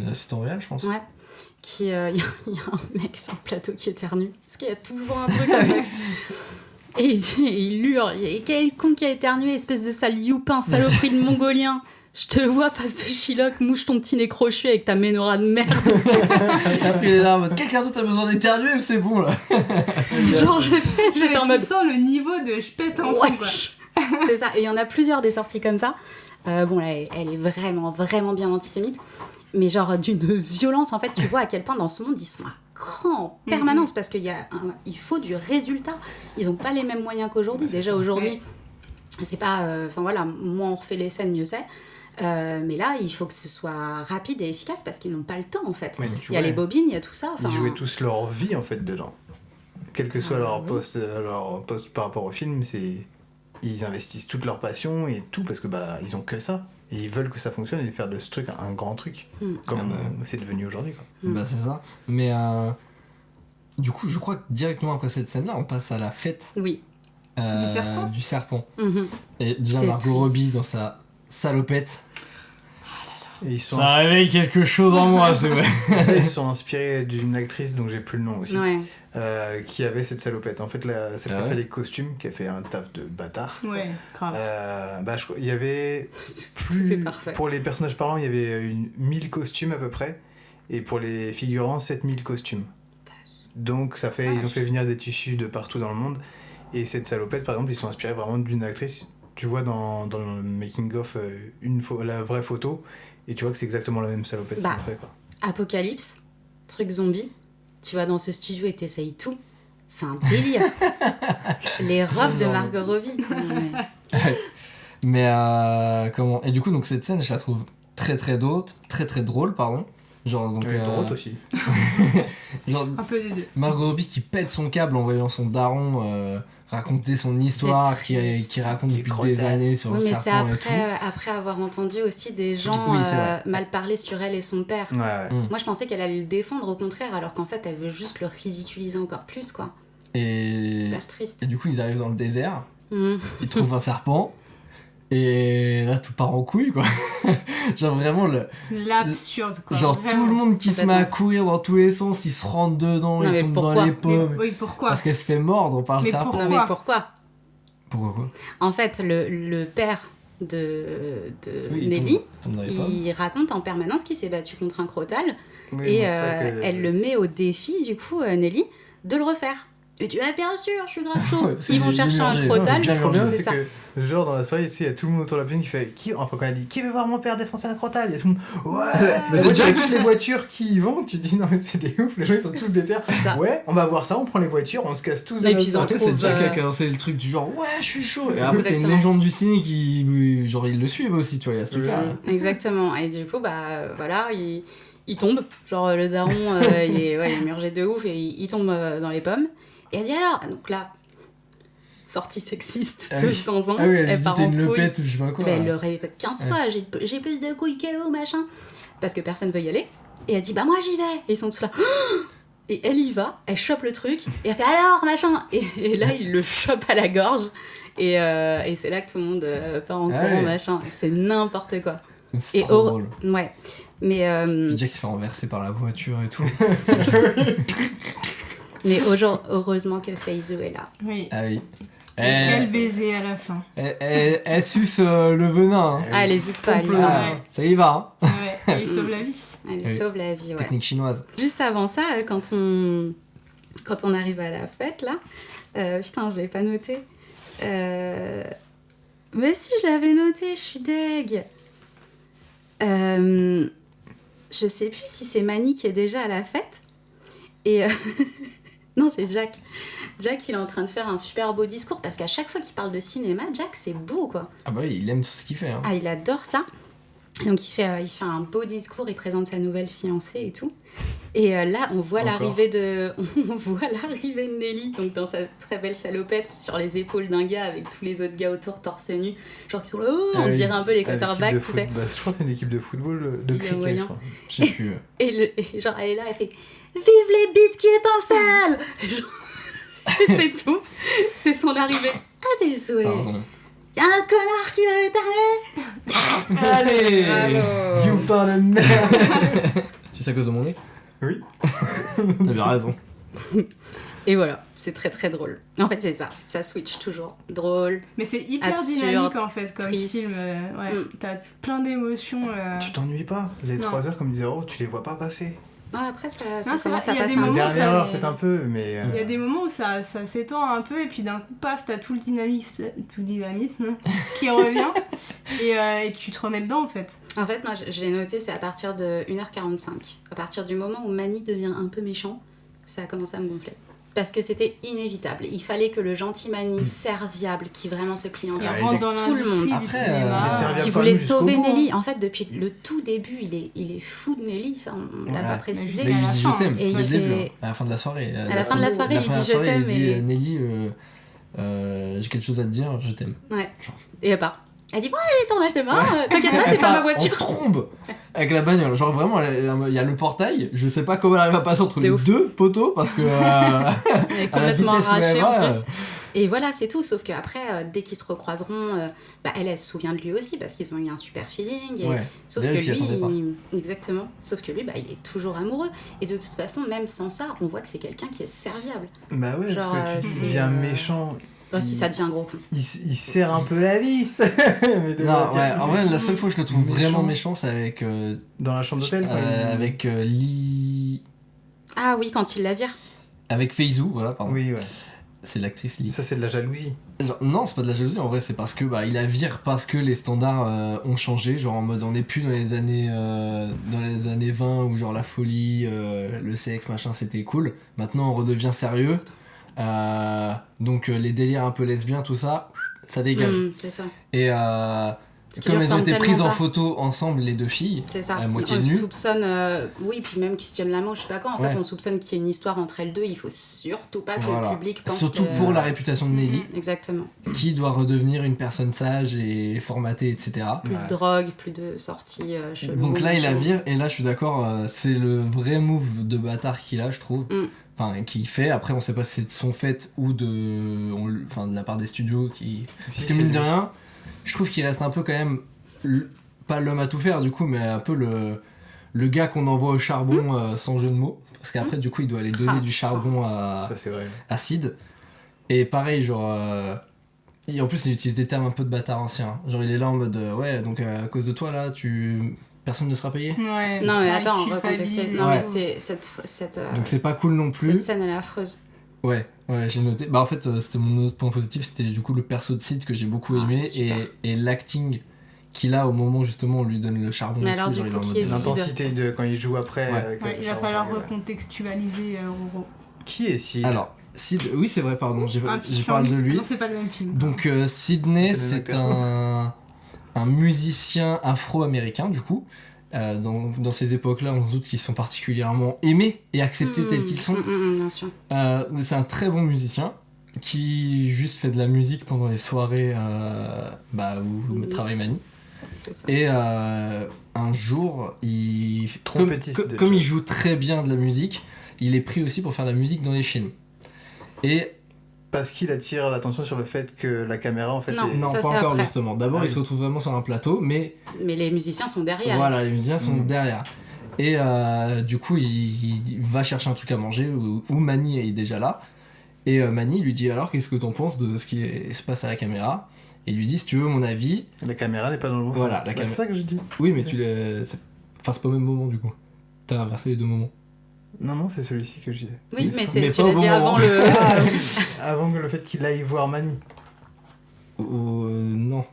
l'assistant réel, je pense. Ouais. Il y a un mec sur le plateau qui éternue. Parce qu'il y a toujours un truc avec... Et il hurle. Il y a quel con qui a éternué, espèce de sale youpin, saloperie de mongolien. Je te vois face de Shylock, mouche ton petit nez crochu avec ta menorah de merde. Il est là en mode, quelqu'un d'autre a besoin d'éternuer, c'est bon là. Genre j'étais en mode... Tu sens le niveau de je pète un plomb, quoi. C'est ça, et il y en a plusieurs des sorties comme ça. Bon là, elle est vraiment, vraiment bien antisémite. Mais genre d'une violence, en fait, tu vois à quel point dans ce monde, ils sont à grand permanence, parce qu'il il faut du résultat. Ils n'ont pas les mêmes moyens qu'aujourd'hui. Déjà aujourd'hui, c'est pas... Enfin voilà, moins on refait les scènes, mieux c'est. Mais là, il faut que ce soit rapide et efficace, parce qu'ils n'ont pas le temps, en fait. Il y a les bobines, il y a tout ça. Ils jouaient tous leur vie, en fait, dedans. Quel que soit leur poste par rapport au film, ils investissent toute leur passion et tout, parce que ils ont que ça. Et ils veulent que ça fonctionne et faire de ce truc un grand truc, comme c'est devenu aujourd'hui, quoi. Bah c'est ça. Mais du coup, je crois que directement après cette scène-là, on passe à la fête. Oui. Du serpent. Et déjà Margot Robbie dans sa salopette. Et ils sont Ça réveille quelque chose en moi, c'est vrai. Ça, ils se sont inspirés d'une actrice dont j'ai plus le nom aussi, Ouais. qui avait cette salopette. En fait, celle qui a ouais. fait les costumes, qui a fait un taf de bâtard. Ouais, grave. Il y avait C'est parfait. pour les personnages parlants, il y avait 1000 costumes à peu près, et pour les figurants, 7000 costumes. Donc ça fait, ils ont fait venir des tissus de partout dans le monde. Et cette salopette, par exemple, ils sont inspirés vraiment d'une actrice. Tu vois dans le making-of la vraie photo, et tu vois que c'est exactement la même salopette qu'ils ont fait, quoi. Apocalypse, truc zombie, tu vas dans ce studio et t'essayes tout. C'est un délire. Les robes de Margot Robbie. Mais comment... Et du coup, donc cette scène, je la trouve très drôle, pardon. Genre, donc, drôle aussi. Genre, un peu des deux. Margot Robbie qui pète son câble en voyant son daron raconter son histoire qui raconte depuis des années sur le mais serpent c'est et tout. après avoir entendu aussi des gens mal parler sur elle et son père. Ouais. Moi, je pensais qu'elle allait le défendre au contraire, alors qu'en fait, elle veut juste le ridiculiser encore plus, quoi. Et... Super triste. Et du coup, ils arrivent dans le désert, ils trouvent un serpent, et là, tout part en couille, quoi. Genre vraiment l'absurde, quoi. Genre vraiment. tout le monde qui se met à courir dans tous les sens, ils se rentrent dedans, Non, ils mais tombent pourquoi dans les pommes. Oui, pourquoi? Parce qu'elle se fait mordre par le serpent. Non, mais pourquoi? Pourquoi quoi? En fait, le père de Oui, Nelly, tombe dans les pommes. il raconte en permanence qu'il s'est battu contre un crotal, Oui, et c'est ça que- elle le met au défi, du coup, Nelly, de le refaire. Et tu vas bien sûr, je suis grave chaud. Ouais, c'est Ils vont les chercher un murgés. crotal. Ce qui est trop bien, c'est c'est ça. que, genre, dans la soirée, tu sais, il y a tout le monde autour de la piscine qui fait quand elle dit qui veut voir mon père défoncer un crotal, il y a tout le monde ouais. Mais Et c'est tu vois Jack. toutes les voitures qui y vont, tu te dis non, mais c'est des ouf, les gens ils sont tous déter. ça. Ouais, on va voir ça, on prend les voitures, on se casse tous de Et la puis ils en soirée. Après, c'est trouve, Jack qui a lancé le truc du genre ouais, je suis chaud. Et après, t'as une Exactement. légende du ciné qui. Genre, ils le suivent aussi, tu vois, il y a ce truc-là. Exactement. Et du coup, voilà, il tombe. Genre, le daron, il est murgé de ouf et il tombe dans les pommes. Et elle dit alors, donc là, sortie sexiste Ah de oui. 100 ans, Ah oui, elle dit part t'es en une couille. lepette ou je sais pas quoi. Elle le répète 15 fois, j'ai plus de couilles que vous, machin. Parce que personne veut y aller. Et elle dit, bah moi j'y vais. Et ils sont tous là. Et elle y va, elle chope le truc, et elle fait alors, machin. Et là, il le chope à la gorge. Et c'est là que tout le monde part en courant, machin. C'est n'importe quoi. C'est Et trop drôle. Ouais. Mais, Puis Jack se fait renverser par la voiture et tout. mais heureusement que Feizu est là. Oui. Ah oui. Et quel baiser à la fin. Elle suce le venin. Hein. Ah, elle hésite pas, elle y Complètement. va. Ça y va. Hein. Ouais, elle lui sauve la vie. Elle lui Oui. sauve la vie, ouais. Technique chinoise. Juste avant ça, quand on arrive à la fête, là, putain, je l'ai pas noté. Mais si, je l'avais noté, je suis deg. Je sais plus si c'est Manny qui est déjà à la fête. Et non, c'est Jack. Jack, il est en train de faire un super beau discours parce qu'à chaque fois qu'il parle de cinéma, Jack, c'est beau, quoi. Ah bah oui, il aime ce qu'il fait. Hein. Ah, il adore ça. Donc il fait un beau discours, il présente sa nouvelle fiancée et tout. Et là, on voit l'arrivée de Nelly, donc dans sa très belle salopette, sur les épaules d'un gars avec tous les autres gars autour torse nu. Genre qui sont là, on dirait un peu les quarterbacks, tu sais. Je crois que c'est une équipe de football, de Il y a cricket, moyen. je crois. Je sais plus. Et genre, elle est là, elle fait vive les bites qui étincellent. C'est tout. C'est son arrivée. Ah, désolé. Pardon. Y'a un connard qui va m'éterner. Allez Bravo. You parle de merde. C'est ça à cause de mon nez? Oui. T'avais raison. Et voilà, c'est très très drôle. En fait, c'est ça. Ça switch toujours. Drôle. Mais c'est hyper absurde, dynamique en fait comme triste. film. Ouais. T'as plein d'émotions. Tu t'ennuies pas. Les Non. 3 heures, comme disait Roro, tu les vois pas passer. Non, après, ça Non, c'est commence vrai, à il y a passer des un La moments peu. où dernière ça- heure, peut-être un peu, mais. Il y a des moments où ça s'étend un peu et puis d'un coup, paf, t'as tout le dynamisme qui revient et tu te remets dedans en fait. En fait, moi, je l'ai noté, c'est à partir de 1h45. À partir du moment où Manny devient un peu méchant, ça a commencé à me gonfler. Parce que c'était inévitable. Il fallait que le gentil Manny serviable, qui vraiment se plie en Qui quatre, rentre dans tout le l'industrie monde, du Après, cinéma. mais serviable qui pas voulait lui jusqu'au sauver bout, hein. Nelly. En fait, depuis le tout début, il est fou de Nelly, ça on l'a Ouais. pas précisé. Mais il lui dit je t'aime, Et dès il le début, fait- hein. À la fin de la soirée. À la fin de la soirée, il lui dit je t'aime Il dit et- Nelly, j'ai quelque chose à te dire, je t'aime. Ouais. Et elle part. Elle dit ouais, tournage demain, t'inquiète pas, c'est pas ma voiture. En trombe avec la bagnole. Genre vraiment, il y a le portail. Je sais pas comment elle arrive à passer entre les deux poteaux parce que. Elle est complètement arrachée en plus. Ouais. Et voilà, c'est tout. Sauf qu'après, dès qu'ils se recroiseront, elle se souvient de lui aussi parce qu'ils ont eu un super feeling. Et... Ouais. Sauf D'ailleurs, que il s'y attendait pas. lui, exactement. Sauf que lui, il est toujours amoureux. Et de toute façon, même sans ça, on voit que c'est quelqu'un qui est serviable. Bah ouais, Genre, parce que tu c'est, deviens méchant. Si ça devient gros con. Il serre un peu la vis. Mais Non, ouais, en vrai, la seule fois où je le trouve vraiment méchant, c'est avec. Dans la chambre d'hôtel, quoi. Avec Lee. Ah oui, quand il la vire. Avec Feizu, voilà, pardon. Oui, ouais. C'est l'actrice Lee. Ça, c'est de la jalousie. Genre, non, c'est pas de la jalousie, en vrai, c'est parce que il la vire parce que les standards ont changé. Genre en mode, on n'est plus dans les années 20 où genre la folie, le sexe, machin, c'était cool. Maintenant, on redevient sérieux. Donc les délires un peu lesbiens, tout ça, ça dégage. C'est ça. Et comme elles ont été prises en pas. photo ensemble, les deux filles, C'est ça. à moitié On nues. soupçonne, oui, puis même qu'ils se tiennent la main, je sais pas quoi. En fait, on soupçonne qu'il y a une histoire entre elles deux. Il faut surtout pas que le public pense surtout que... pour la réputation de Nelly, Exactement. qui doit redevenir une personne sage et formatée, etc. Plus de drogue, plus de sorties cheloues. Donc là, il la vire, et là, je suis d'accord, c'est le vrai move de bâtard qu'il a, je trouve. Enfin, qu'il fait. Après, on sait pas si c'est de son fait ou de la part des studios qui. Si, parce que mine de rien, je trouve qu'il reste un peu quand même pas l'homme à tout faire du coup, mais un peu le gars qu'on envoie au charbon sans jeu de mots. Parce qu'après, du coup, il doit aller donner du charbon à Sid. Et pareil, genre. Et en plus, il utilise des termes un peu de bâtard ancien. Genre, il est là en mode ouais, donc à cause de toi là, personne ne sera payé. Ouais, non mais attends, on va contextualiser. Non mais c'est cette donc c'est pas cool non plus. Cette scène elle est affreuse. Ouais, j'ai noté. Bah en fait, c'était mon autre point positif, c'était du coup le perso de Sid que j'ai beaucoup aimé et l'acting qu'il a au moment justement où on lui donne le charbon. Mais alors tout, du coup, l'intensité de quand il joue après. Il va falloir recontextualiser Roro. Qui est Sid? Alors, Sid, oui c'est vrai, pardon, j'ai parlé de lui. Non, c'est pas le même film. Donc Sidney, c'est un musicien afro-américain du coup. Dans ces époques-là, on se doute qu'ils sont particulièrement aimés et acceptés tels qu'ils sont. Bien sûr. C'est un très bon musicien qui juste fait de la musique pendant les soirées où travaille Mani. Et un jour, comme il joue très bien de la musique, il est pris aussi pour faire de la musique dans les films. Et parce qu'il attire l'attention sur le fait que la caméra en fait non, pas encore après. Justement. D'abord il se retrouve vraiment sur un plateau, mais les musiciens sont derrière. Voilà, les musiciens sont derrière. Et du coup il va chercher un truc à manger où Mani est déjà là. Et Mani lui dit alors qu'est-ce que t'en penses de ce qui se passe à la caméra. Et il lui dit si tu veux mon avis. La caméra n'est pas dans le bon sens. Voilà, c'est ça que je dis. Oui mais c'est pas au même moment du coup. T'as inversé les deux moments. Non, c'est celui-ci que j'ai. Oui, mais tu l'as dit avant le. Avant le fait qu'il aille voir Mani. Non.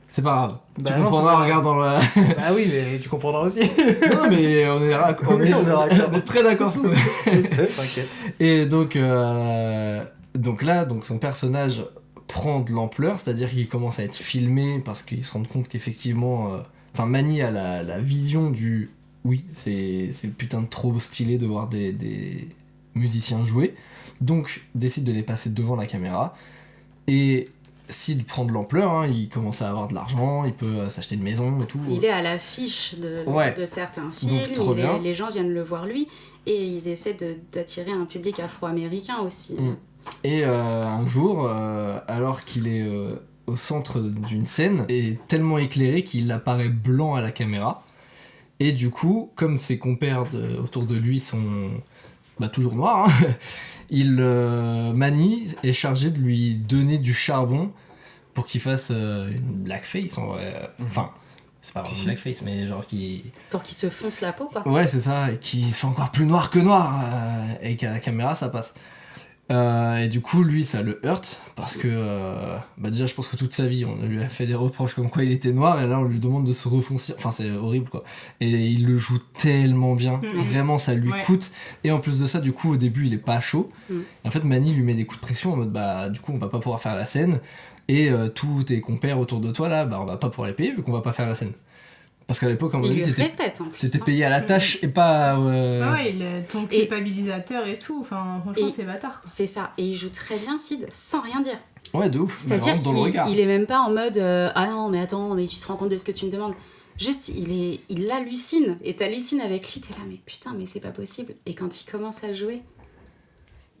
C'est pas grave. Tu comprendras en regardant le. Ah oui, mais tu comprendras aussi. Non, mais on est très d'accord sur T'inquiète. Et donc là, son personnage prend de l'ampleur, c'est-à-dire qu'il commence à être filmé parce qu'il se rend compte qu'effectivement. Mani a la vision du. Oui, c'est putain de trop stylé de voir des musiciens jouer. Donc, décide de les passer devant la caméra. Et Sid prend de l'ampleur, il commence à avoir de l'argent, il peut s'acheter une maison et tout. Il est à l'affiche de certains films, les gens viennent le voir lui, et ils essaient d'attirer un public afro-américain aussi. Et un jour, alors qu'il est au centre d'une scène, est tellement éclairé qu'il apparaît blanc à la caméra. Et du coup, comme ses compères autour de lui sont toujours noirs, Mani est chargé de lui donner du charbon pour qu'il fasse une blackface en vrai. Enfin, c'est pas vraiment une blackface, mais genre qui... Pour qu'il se fonce la peau, quoi. Ouais, c'est ça, et qu'il soit encore plus noir que noir, et qu'à la caméra ça passe. Et du coup, lui, ça le heurte, parce que déjà, je pense que toute sa vie, on lui a fait des reproches comme quoi il était noir, et là, on lui demande de se refoncer. Enfin, c'est horrible, quoi. Et il le joue tellement bien, vraiment, ça lui coûte. Et en plus de ça, du coup, au début, il est pas chaud. Et en fait, Mani lui met des coups de pression en mode, du coup, on va pas pouvoir faire la scène, et tous tes compères autour de toi, là, on va pas pouvoir les payer, vu qu'on va pas faire la scène. Parce qu'à l'époque, t'étais payé à la tâche et pas... ton culpabilisateur et tout, enfin, franchement, c'est bâtard. C'est ça, et il joue très bien Sid, sans rien dire. Ouais, de ouf. C'est-à-dire dans le regard. qu'il est même pas en mode ah non, mais attends, mais tu te rends compte de ce que tu me demandes. Juste, il hallucine. Et t'hallucines avec lui, t'es là, mais putain, mais c'est pas possible. Et quand il commence à jouer.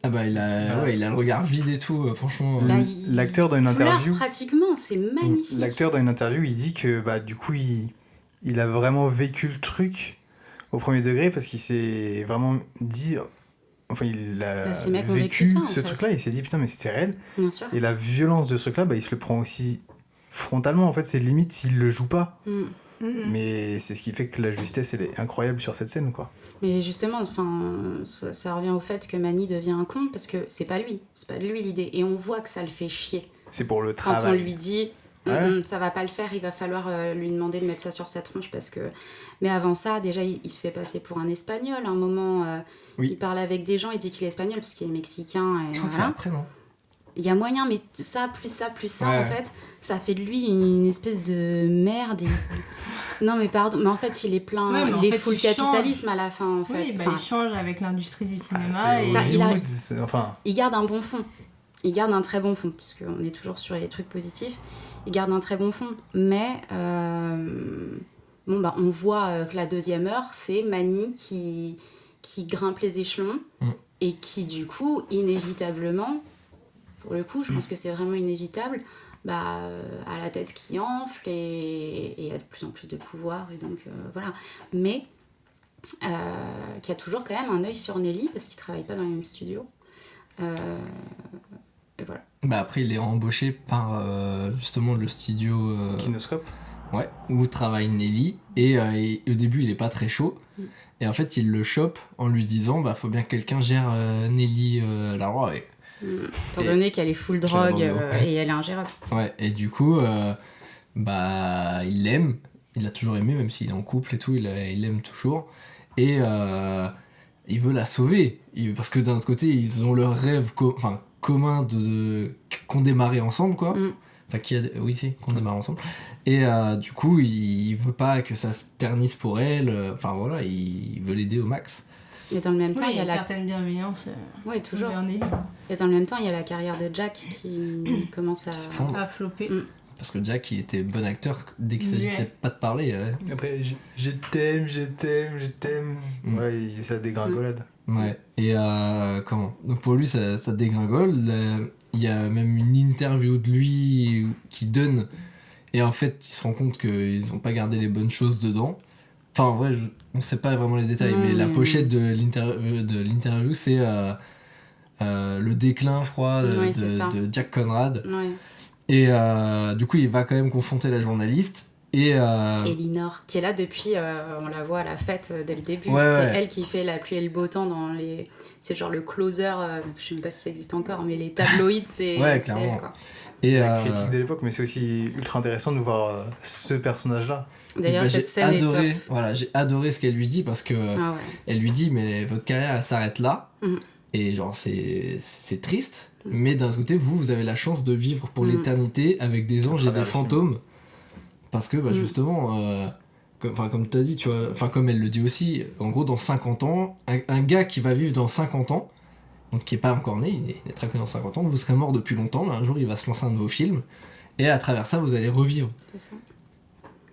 Ah bah, il a le regard vide et tout, franchement. L'acteur dans une interview. Pratiquement, c'est magnifique. L'acteur dans une interview, il dit que bah, du coup, il a vraiment vécu le truc au premier degré parce qu'il s'est vraiment dit. Enfin, il a vécu ça, ce truc-là, il s'est dit putain, mais c'était réel. Bien sûr. Et la violence de ce truc-là, bah, il se le prend aussi frontalement. En fait, c'est limite s'il le joue pas. Mais c'est ce qui fait que la justesse, elle est incroyable sur cette scène, quoi. Mais justement, ça revient au fait que Manny devient un con parce que c'est pas lui l'idée. Et on voit que ça le fait chier. C'est pour le travail. Quand on lui dit ça va pas le faire, il va falloir lui demander de mettre ça sur sa tronche parce que. Mais avant ça, déjà, il se fait passer pour un Espagnol. À un moment, il parle avec des gens, il dit qu'il est espagnol parce qu'il est mexicain. Et je crois que c'est après, non ? Il y a moyen, mais ça, plus ça, Ouais. en fait, ça fait de lui une espèce de merde. Non, mais pardon, mais en fait, il est plein, Ouais, il est full capitalisme à la fin, en fait. Oui, bah, il change avec l'industrie du cinéma. C'est et... Hollywood, il garde un bon fond. Il garde un très bon fond, parce qu'on est toujours sur les trucs positifs. Il garde un très bon fond. Mais, on voit que la deuxième heure, c'est Manny qui grimpe les échelons et qui, du coup, inévitablement, pour le coup, je pense que c'est vraiment inévitable, a la tête qui enfle et a de plus en plus de pouvoir. Et donc, voilà. Mais, qui a toujours quand même un œil sur Nelly, parce qu'il ne travaille pas dans le même studio. Et voilà. Bah après, il est embauché par justement le studio Kinoscope. Ouais, où travaille Nelly. Et au début, il est pas très chaud. Et en fait, il le chope en lui disant faut bien que quelqu'un gère Nelly Laroy. Étant donné qu'elle est full drogue et elle est ingérable. Ouais, et du coup, il l'aime. Il l'a toujours aimé, même s'il est en couple et tout, il l'aime toujours. Et il veut la sauver. Parce que d'un autre côté, ils ont leur rêve commun qu'on démarrait ensemble, quoi. Enfin, qu'on démarre ensemble. Et du coup, il veut pas que ça se ternisse pour elle. Enfin, voilà, il veut l'aider au max. Et dans le même temps, il y a la certaine bienveillance. Oui, toujours. Et dans le même temps, il y a la carrière de Jack qui commence à flopper. Parce que Jack, il était bon acteur dès qu'il s'agissait pas de parler. Après, je t'aime. Ouais, ça dégringolade. Ouais. Et donc pour lui, ça dégringole. Il y a même une interview de lui qui donne. Et en fait, il se rend compte qu'ils n'ont pas gardé les bonnes choses dedans. Enfin, en vrai, on sait pas vraiment les détails, mais la pochette de l'interview, c'est le déclin, je crois, de Jack Conrad. Ouais. Et du coup, il va quand même confronter la journaliste. Et Elinor, qui est là depuis, on la voit à la fête dès le début. C'est elle qui fait la pluie et le beau temps dans les... C'est genre le closer, je sais même pas si ça existe encore, mais les tabloïds, c'est clairement. elle, quoi. C'est la critique de l'époque, mais c'est aussi ultra intéressant de voir ce personnage-là. D'ailleurs, cette scène est top. Voilà, j'ai adoré ce qu'elle lui dit parce que elle lui dit mais votre carrière elle s'arrête là et genre c'est triste mais d'un autre côté vous avez la chance de vivre pour l'éternité avec des anges et des fantômes parce que justement comme tu as dit tu vois enfin comme elle le dit aussi en gros dans 50 ans un gars qui va vivre dans 50 ans donc qui est pas encore né il est très connu dans 50 ans vous serez mort depuis longtemps mais un jour il va se lancer un de vos films et à travers ça vous allez revivre. C'est ça.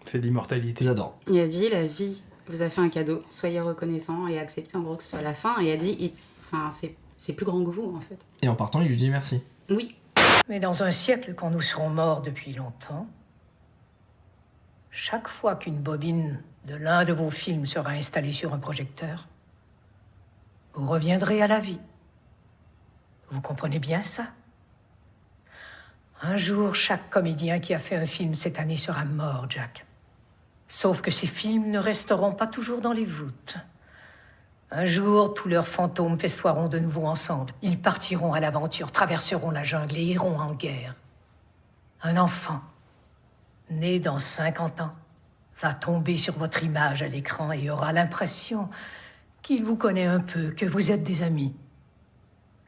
C'est l'immortalité. J'adore. Il a dit, la vie vous a fait un cadeau, soyez reconnaissant et acceptez en gros que ce soit la fin. Et il a dit, c'est plus grand que vous en fait. Et en partant, il lui dit merci. Oui. Mais dans un siècle quand nous serons morts depuis longtemps, chaque fois qu'une bobine de l'un de vos films sera installée sur un projecteur, vous reviendrez à la vie. Vous comprenez bien ça ? Un jour, chaque comédien qui a fait un film cette année sera mort, Jack. Sauf que ces films ne resteront pas toujours dans les voûtes. Un jour, tous leurs fantômes festoieront de nouveau ensemble. Ils partiront à l'aventure, traverseront la jungle et iront en guerre. Un enfant, né dans 50 ans, va tomber sur votre image à l'écran et aura l'impression qu'il vous connaît un peu, que vous êtes des amis.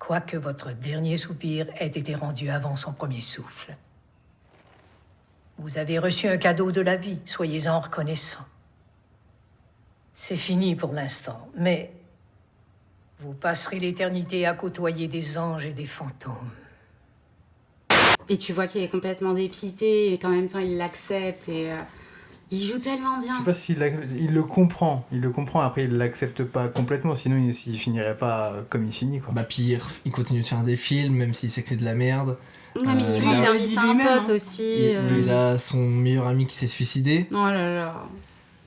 Quoique votre dernier soupir ait été rendu avant son premier souffle. Vous avez reçu un cadeau de la vie, soyez-en reconnaissants. C'est fini pour l'instant, mais vous passerez l'éternité à côtoyer des anges et des fantômes. Et tu vois qu'il est complètement dépité et qu'en même temps il l'accepte et il joue tellement bien. Je sais pas il le comprend. Il le comprend, après il l'accepte pas complètement, sinon il finirait pas comme il finit, quoi. Bah pire, il continue de faire des films, même s'il sait que c'est de la merde. Ouais, mais il rend service à un pote aussi. Il a son meilleur ami qui s'est suicidé. Oh là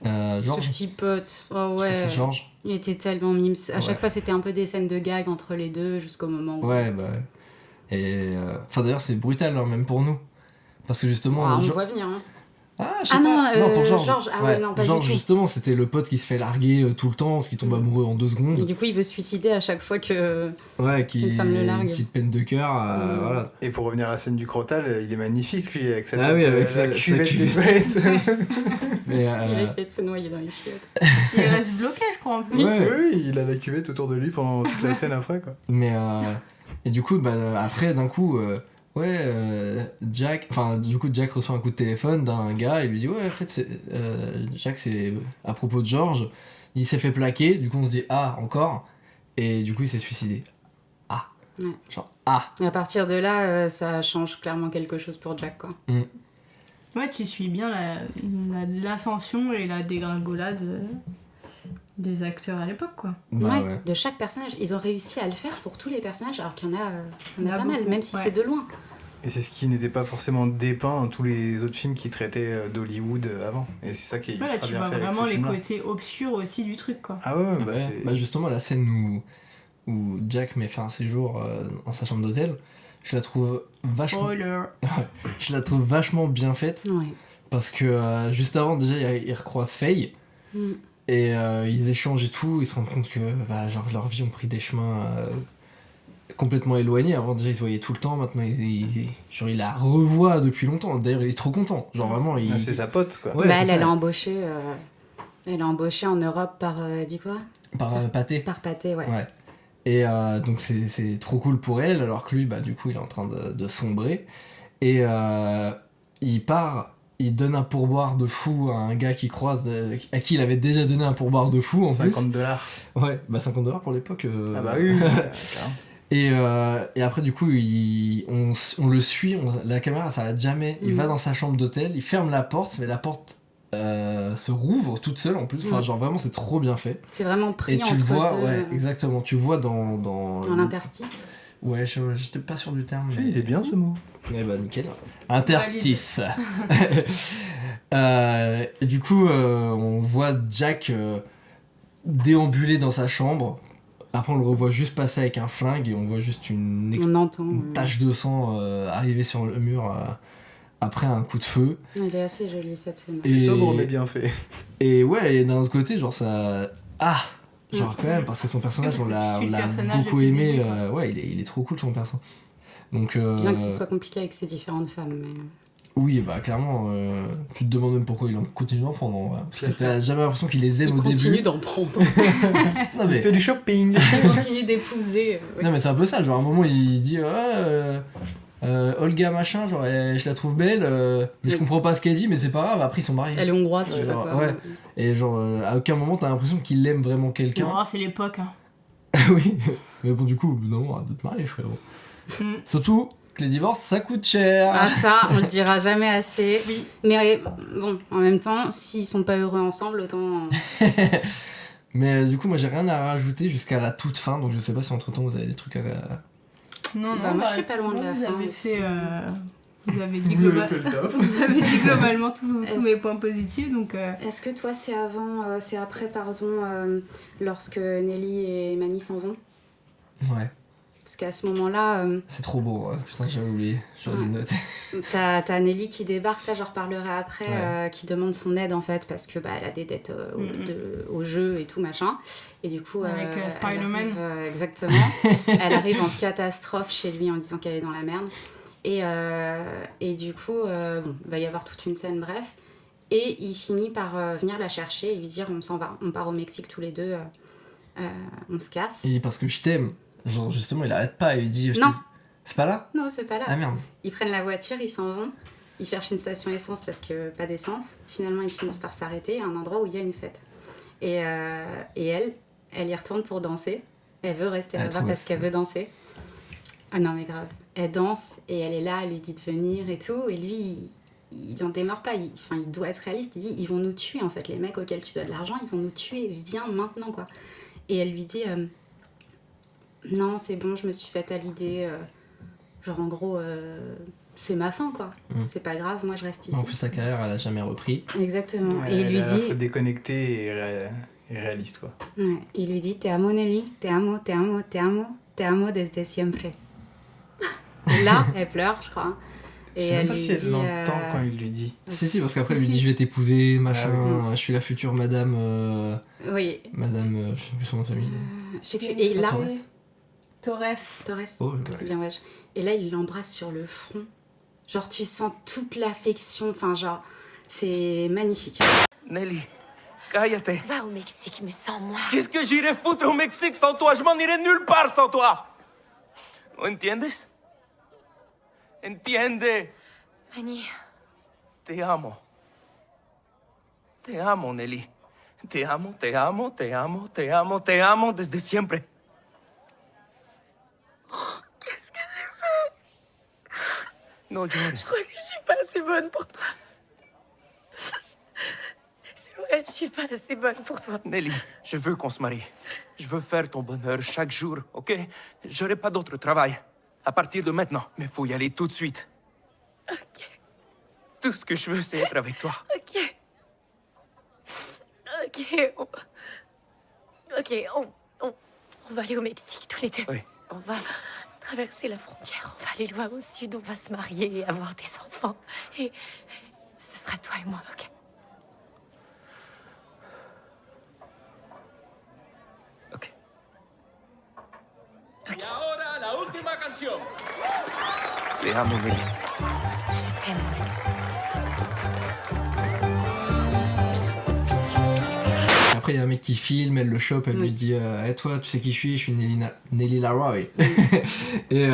là. Georges. Ce petit pote. Oh ouais. C'est Georges. Il était tellement mimes. À chaque fois, c'était un peu des scènes de gag entre les deux jusqu'au moment où. Ouais, bah. Et. Enfin, d'ailleurs, c'est brutal, hein, même pour nous. Parce que justement. On le voit venir, hein. Ah, je sais pas. Non, pour Georges. Ah ouais, non, pas Georges, du tout. justement, c'était le pote qui se fait larguer tout le temps parce qu'il tombe amoureux en 2 secondes. Et du coup, il veut se suicider à chaque fois que qu'une femme le largue. Une petite peine de cœur. Voilà. Et pour revenir à la scène du Crotal, il est magnifique, lui, avec sa avec sa cuvette des toilettes. Il a essayé de se noyer dans les chiottes. Il reste bloqué, je crois, en plus. Oui, il a la cuvette autour de lui pendant toute la scène après, quoi. Mais et du coup, après, d'un coup, Jack reçoit un coup de téléphone d'un gars et lui dit ouais, en fait, Jack, c'est à propos de Georges, il s'est fait plaquer. Du coup, on se dit ah, encore. Et du coup, il s'est suicidé. Ah. Ouais. Genre ah. Et à partir de là, ça change clairement quelque chose pour Jack, quoi. Ouais, tu suis bien l'ascension et la dégringolade des acteurs à l'époque, quoi. Ouais, de chaque personnage. Ils ont réussi à le faire pour tous les personnages, alors qu'il y en a pas mal, même si c'est de loin. Et c'est ce qui n'était pas forcément dépeint dans tous les autres films qui traitaient d'Hollywood avant. Et c'est ça qui est là, très tu bien vois fait avec vraiment ce les film-là. côtés obscurs aussi du truc, quoi. Ah ouais, justement, la scène où Jack met fin à ses jours dans sa chambre d'hôtel, je la trouve vachement... Spoiler. Je la trouve vachement bien faite. Ouais. Parce que juste avant, déjà, ils recroisent Faye. Et ils échangent et tout, ils se rendent compte que genre, leurs vies ont pris des chemins complètement éloignés. Avant, déjà, ils se voyaient tout le temps, maintenant, il la revoit depuis longtemps. D'ailleurs, il est trop content. Genre, vraiment, c'est sa pote, quoi. Ouais, elle a embauché en Europe par, dis quoi ? Par Pathé. Par Pathé, ouais. Et donc, c'est trop cool pour elle, alors que lui, du coup, il est en train de sombrer. Et il part... Il donne un pourboire de fou à un gars qu'il croise, à qui il avait déjà donné un pourboire de fou en plus. $50. Ouais, $50 pour l'époque. Ah bah oui. Et après, du coup, on le suit, la caméra s'arrête jamais. Il va dans sa chambre d'hôtel, il ferme la porte, mais la porte se rouvre toute seule en plus. Enfin, genre vraiment, c'est trop bien fait. C'est vraiment pris et tu entre le vois, deux. Ouais, exactement. Tu vois dans l'interstice. Ouais, j'étais pas sûr du terme. Mais... Il est bien ce mot. Ouais, nickel. Interstice. Et du coup, on voit Jack déambuler dans sa chambre. Après, on le revoit juste passer avec un flingue et on voit juste une tache de sang arriver sur le mur après un coup de feu. Elle est assez jolie cette scène. C'est sobre mais bien fait. Et ouais, et d'un autre côté, genre ça... Genre quand même, parce que son personnage, on l'a beaucoup aimé. Ouais, il est trop cool son perso. Donc, bien que ce soit compliqué avec ces différentes femmes. Mais... Oui, clairement, tu te demandes même pourquoi il continue d'en prendre. En vrai. Parce que t'as jamais l'impression qu'il les aime au début. Il continue d'en prendre. Non, mais... Il fait du shopping. Il continue d'épouser. Ouais. Non mais c'est un peu ça, genre à un moment il dit Olga machin, genre je la trouve belle, mais je comprends pas ce qu'elle dit, mais c'est pas grave, après ils sont mariés. Elle est hongroise, je sais pas quoi. Ouais. Et genre à aucun moment t'as l'impression qu'il aime vraiment quelqu'un. Non, c'est l'époque. Hein. Oui, mais bon du coup, au bout d'un moment, arrête de te marier frérot. Surtout que les divorces ça coûte cher. Ah ça, on le dira jamais assez. Oui. Mais bon, en même temps, s'ils sont pas heureux ensemble, autant... Mais du coup, moi j'ai rien à rajouter jusqu'à la toute fin, donc je sais pas si entre temps vous avez des trucs à... Non, moi je suis pas loin de la fin. Vous avez dit globalement tous mes points positifs, donc... Est-ce que toi c'est après, lorsque Nelly et Manny s'en vont ? Ouais. Parce qu'à ce moment-là... C'est trop beau, hein. Putain j'avais oublié, j'aurais dû le noter. T'as Nelly qui débarque, ça j'en reparlerai après, qui demande son aide en fait, parce que elle a des dettes au jeu et tout machin. Et du coup... Avec Spider-Man. Exactement. Elle arrive en catastrophe chez lui en disant qu'elle est dans la merde. Et du coup, il va y avoir toute une scène, bref. Et il finit par venir la chercher et lui dire on s'en va, on part au Mexique tous les deux, on se casse. Il dit parce que je t'aime. Genre justement il arrête pas, il dit non. C'est pas là ? Non, c'est pas là. Ah merde. Ils prennent la voiture, ils s'en vont, ils cherchent une station essence parce que pas d'essence. Finalement ils finissent par s'arrêter à un endroit où il y a une fête. Et elle y retourne pour danser. Elle veut rester là-bas parce qu'elle veut danser. Ah non mais grave. elle danse et elle est là, elle lui dit de venir et tout, et lui, il en démarre pas, il doit être réaliste, il dit, ils vont nous tuer en fait, les mecs auxquels tu dois de l'argent, ils vont nous tuer, viens maintenant quoi. Et elle lui dit, non c'est bon, je me suis faite à l'idée, genre en gros, c'est ma fin quoi, c'est pas grave, moi je reste ici. En plus sa carrière elle a jamais repris. Exactement, Ouais, et il lui elle est à la dit... fois déconnecté et réaliste quoi. Ouais, il lui dit, te amo Nelly, te amo, te amo, te amo, te amo desde siempre. Et là, elle pleure, je crois. Je sais même pas si elle l'entend quand il lui dit. Si, parce qu'après, il lui dit je vais t'épouser, machin, je suis la future madame. Oui. Madame, je sais plus son nom de famille. Je sais plus. Et là. Torres. Oh, bien, ouais. Et là, il l'embrasse sur le front. Genre, tu sens toute l'affection. Enfin, genre, c'est magnifique. Nelly, cállate. Va au Mexique, mais sans moi. Qu'est-ce que j'irai foutre au Mexique sans toi? Je m'en irai nulle part sans toi. ¿No entiendes? Entiende. Manny. Te amo. Te amo, Nelly. Te amo, te amo, te amo, te amo, te amo desde siempre. Qu'est-ce que j'ai fait? No llores. Je crois que je suis pas assez bonne pour toi. C'est vrai, je suis pas assez bonne pour toi. Nelly, je veux qu'on se marie. Je veux faire ton bonheur chaque jour, ok? J'aurai pas d'autre travail. À partir de maintenant. Mais faut y aller tout de suite. Ok. Tout ce que je veux, c'est être avec toi. Ok. On va aller au Mexique tous les deux. Oui. On va traverser la frontière, on va aller loin au sud, on va se marier et avoir des enfants. Et ce sera toi et moi, ok? Ok. Ok. Ahora la última canción. Te amo, Nelly. Je t'aime. Après, il y a un mec qui filme, elle le chope, elle lui dit hey, toi, tu sais qui je suis Nelly Laroy. Et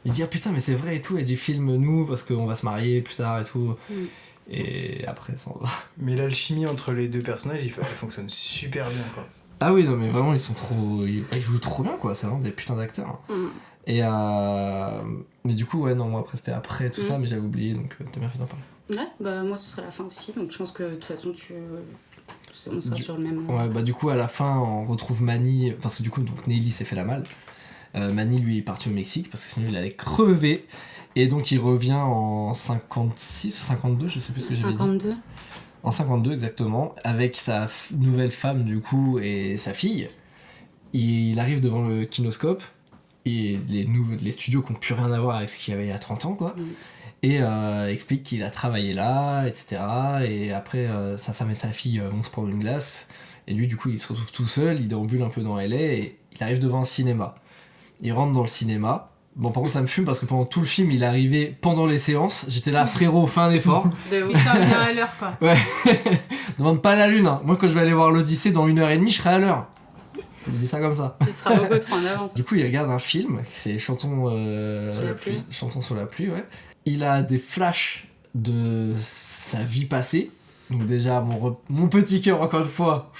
il dit putain, mais c'est vrai et tout. Elle dit filme-nous parce qu'on va se marier plus tard et tout. Et après, ça va. Mais l'alchimie entre les deux personnages, elle fonctionne super bien quoi. Ah oui, non, mais vraiment, ils jouent trop bien quoi, c'est vraiment des putains d'acteurs. Et mais du coup, ouais, non, moi après c'était après tout ça, mais j'avais oublié donc t'as bien fait d'en parler. Ouais, bah moi ce serait la fin aussi, donc je pense que de toute façon on sera sur le même. Ouais, bah du coup à la fin on retrouve Manny, parce que du coup donc Nelly s'est fait la malle. Manny lui est parti au Mexique parce que sinon il allait crever. Et donc il revient en 56 ou 52, je sais plus ce que j'avais dit. 52. En 52 exactement, avec sa nouvelle femme du coup et sa fille. Il arrive devant le kinoscope et les studios qui n'ont plus rien à voir avec ce qu'il y avait il y a 30 ans quoi. Et explique qu'il a travaillé là, etc. Et après, sa femme et sa fille vont se prendre une glace. Et lui, du coup, il se retrouve tout seul, il déambule un peu dans LA et il arrive devant un cinéma. Il rentre dans le cinéma. Bon, par contre, ça me fume parce que pendant tout le film, il arrivait pendant les séances. J'étais là, frérot, fais un effort. De 8h à l'heure, quoi. Ouais. Demande pas la lune. Hein. Moi, quand je vais aller voir l'Odyssée dans 1h30, je serai à l'heure. Je dis ça comme ça. Tu seras beaucoup trop en avance. Du coup, il regarde un film, c'est Chantons sur la pluie. Chantons sur la pluie, ouais. Il a des flashs de sa vie passée. Donc déjà, mon petit cœur, encore une fois,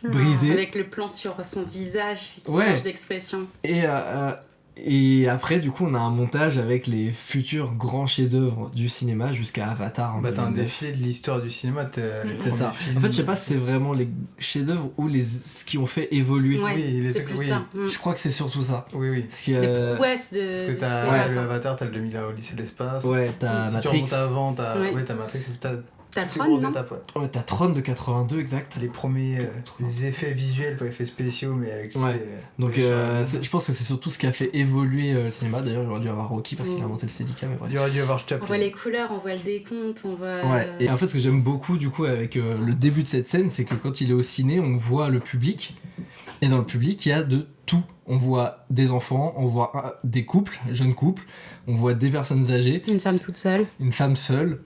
brisé. Avec le plan sur son visage qui Ouais. change d'expression. Et après, du coup, on a un montage avec les futurs grands chefs-d'œuvre du cinéma jusqu'à Avatar. Bah, t'as un défilé de l'histoire du cinéma, c'est ça. En fait, je sais pas si c'est vraiment les chefs-d'œuvre ou ce qui ont fait évoluer. Ouais, oui, c'est plus ça. Je crois que c'est surtout ça. Oui, oui. Les prouesses de. Parce que t'as le Avatar, t'as le 2001 Odyssée de l'espace. Ouais, t'as si Matrix. tu remontes avant, t'as Ouais. Matrix. T'as toutes les Tron, grosses non étapes, ouais. Ouais, t'as Tron de 82, exact. Les premiers les effets visuels, pas effets spéciaux, mais avec Ouais. Donc je pense que c'est surtout ce qui a fait évoluer le cinéma. D'ailleurs, il aurait dû avoir Rocky parce qu'il a inventé le Steadicam. Mais bref. Il aurait dû avoir On Chaplin. voit les couleurs, on voit le décompte, on voit. Ouais. Et en fait, ce que j'aime beaucoup du coup avec le début de cette scène, c'est que quand il est au ciné, on voit le public. Et dans le public, il y a de tout. On voit des enfants, on voit des couples, jeunes couples, on voit des personnes âgées. Une femme toute seule. Une femme seule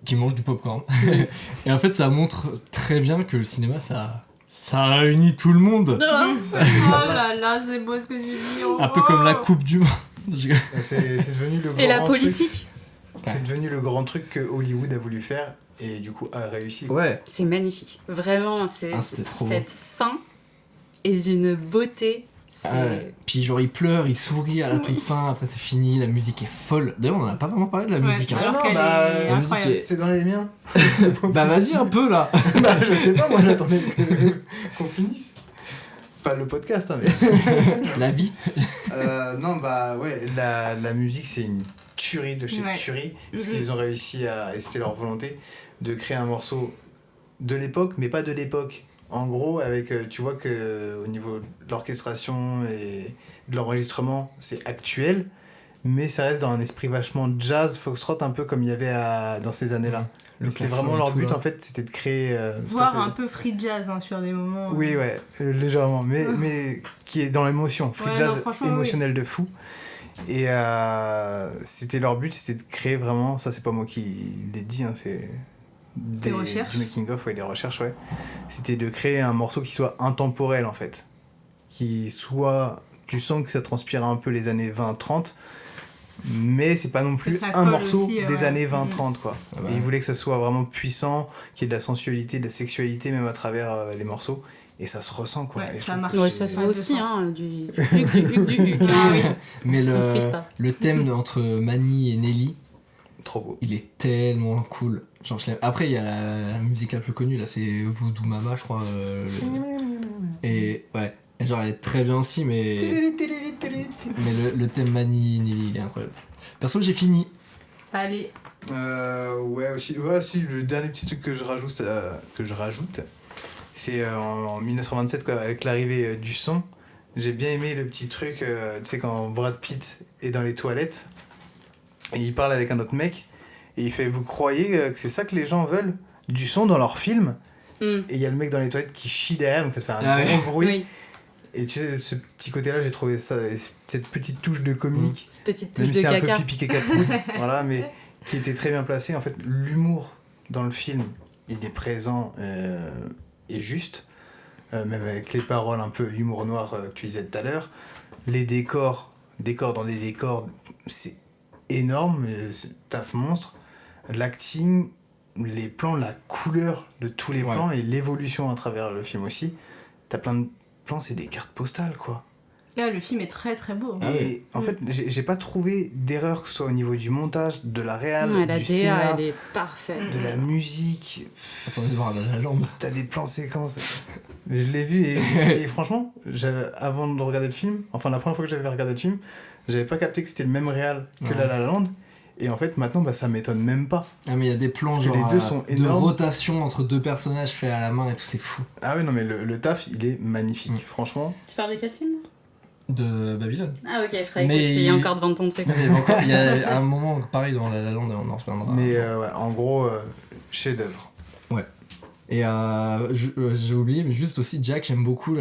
qui mange du popcorn. Et en fait, ça montre très bien que le cinéma, ça réunit tout le monde. Oh là là, c'est beau ce que tu dis. Oh. Un peu comme la Coupe du Monde. C'est devenu le grand Et la truc. politique. C'est devenu le grand truc que Hollywood a voulu faire et du coup a réussi. Ouais. C'est magnifique. Vraiment, c'était trop cette fin est d'une beauté Puis genre il pleure, il sourit à la toute fin, après c'est fini, la musique est folle. D'ailleurs on en a pas vraiment parlé de la musique. Hein. Alors la musique est... c'est dans les miens. Bah vas-y un peu là. Bah je sais pas, moi j'attendais qu'on finisse. Pas le podcast, hein, mais... La vie. Non, bah ouais, la musique c'est une tuerie de chez tuerie, parce qu'ils ont réussi et c'était leur volonté, de créer un morceau de l'époque, mais pas de l'époque. En gros, avec, tu vois que au niveau de l'orchestration et de l'enregistrement, c'est actuel, mais ça reste dans un esprit vachement jazz, foxtrot, un peu comme il y avait dans ces années-là. C'est vraiment leur but, en fait, c'était de créer... Voire un peu free jazz sur des moments. Oui, ouais, légèrement, mais qui est dans l'émotion. Free jazz émotionnel de fou. Et c'était leur but, c'était de créer vraiment... Ça, c'est pas moi qui l'ai dit, hein, c'est... du making-of, des recherches, ouais. C'était de créer un morceau qui soit intemporel, en fait. Qui soit... Tu sens que ça transpire un peu les années 20-30, mais c'est pas non plus un morceau aussi, des années 20-30, quoi. Ah bah. Et ils voulaient que ça soit vraiment puissant, qu'il y ait de la sensualité, de la sexualité, même à travers les morceaux. Et ça se ressent, quoi. Ouais, et ça marche. Ouais, ça se voit aussi, du Mais le thème entre Mani et Nelly, trop beau. Il est tellement cool. Genre, après, il y a la musique la plus connue, là, c'est Voodoo Mama, je crois. Et ouais, et genre, elle est très bien aussi, mais le thème Mani, Nelly, il est incroyable. Perso, j'ai fini. Allez. Ouais, aussi. Ouais, si, le dernier petit truc que je rajoute, c'est en 1927, quoi, avec l'arrivée du son. J'ai bien aimé le petit truc, tu sais, quand Brad Pitt est dans les toilettes, et il parle avec un autre mec, et il fait « Vous croyez que c'est ça que les gens veulent ? Du son dans leurs films ?» Et il y a le mec dans les toilettes qui chie derrière, donc ça te fait un gros bruit. Oui. Et tu sais, ce petit côté-là, j'ai trouvé ça, cette petite touche de comique, cette petite touche même de c'est caca. un peu pipi caca-prout, voilà, mais qui était très bien placé. En fait, l'humour dans le film, il est présent et juste, même avec les paroles un peu humour noir que tu disais tout à l'heure. Les décors dans des décors, c'est énorme, taf monstre. L'acting, les plans, la couleur de tous les plans et l'évolution à travers le film aussi. T'as plein de plans, c'est des cartes postales, quoi. Là, le film est très très beau. Et en fait, j'ai pas trouvé d'erreur, que ce soit au niveau du montage, de la réal, la du DA, scénar, elle est parfaite. de la musique. Attendez de voir la jambe. T'as des plans séquences. Mais je l'ai vu et franchement, avant de regarder le film, enfin la première fois que j'avais regardé le film, j'avais pas capté que c'était le même réal que La La Land. Et en fait, maintenant, ça m'étonne même pas. Ah, mais il y a des plans parce genre que les deux sont de rotation entre deux personnages faits à la main et tout, c'est fou. Ah oui, non, mais le taf, il est magnifique, franchement. Tu parles de quel film ? De Babylone. Ah ok, je croyais que essayais encore de vendre ton truc. Il y a un moment pareil dans La La Land, on en reviendra. Mais en gros, chef-d'œuvre. Ouais. Et j'ai oublié, mais juste aussi, Jack, j'aime beaucoup,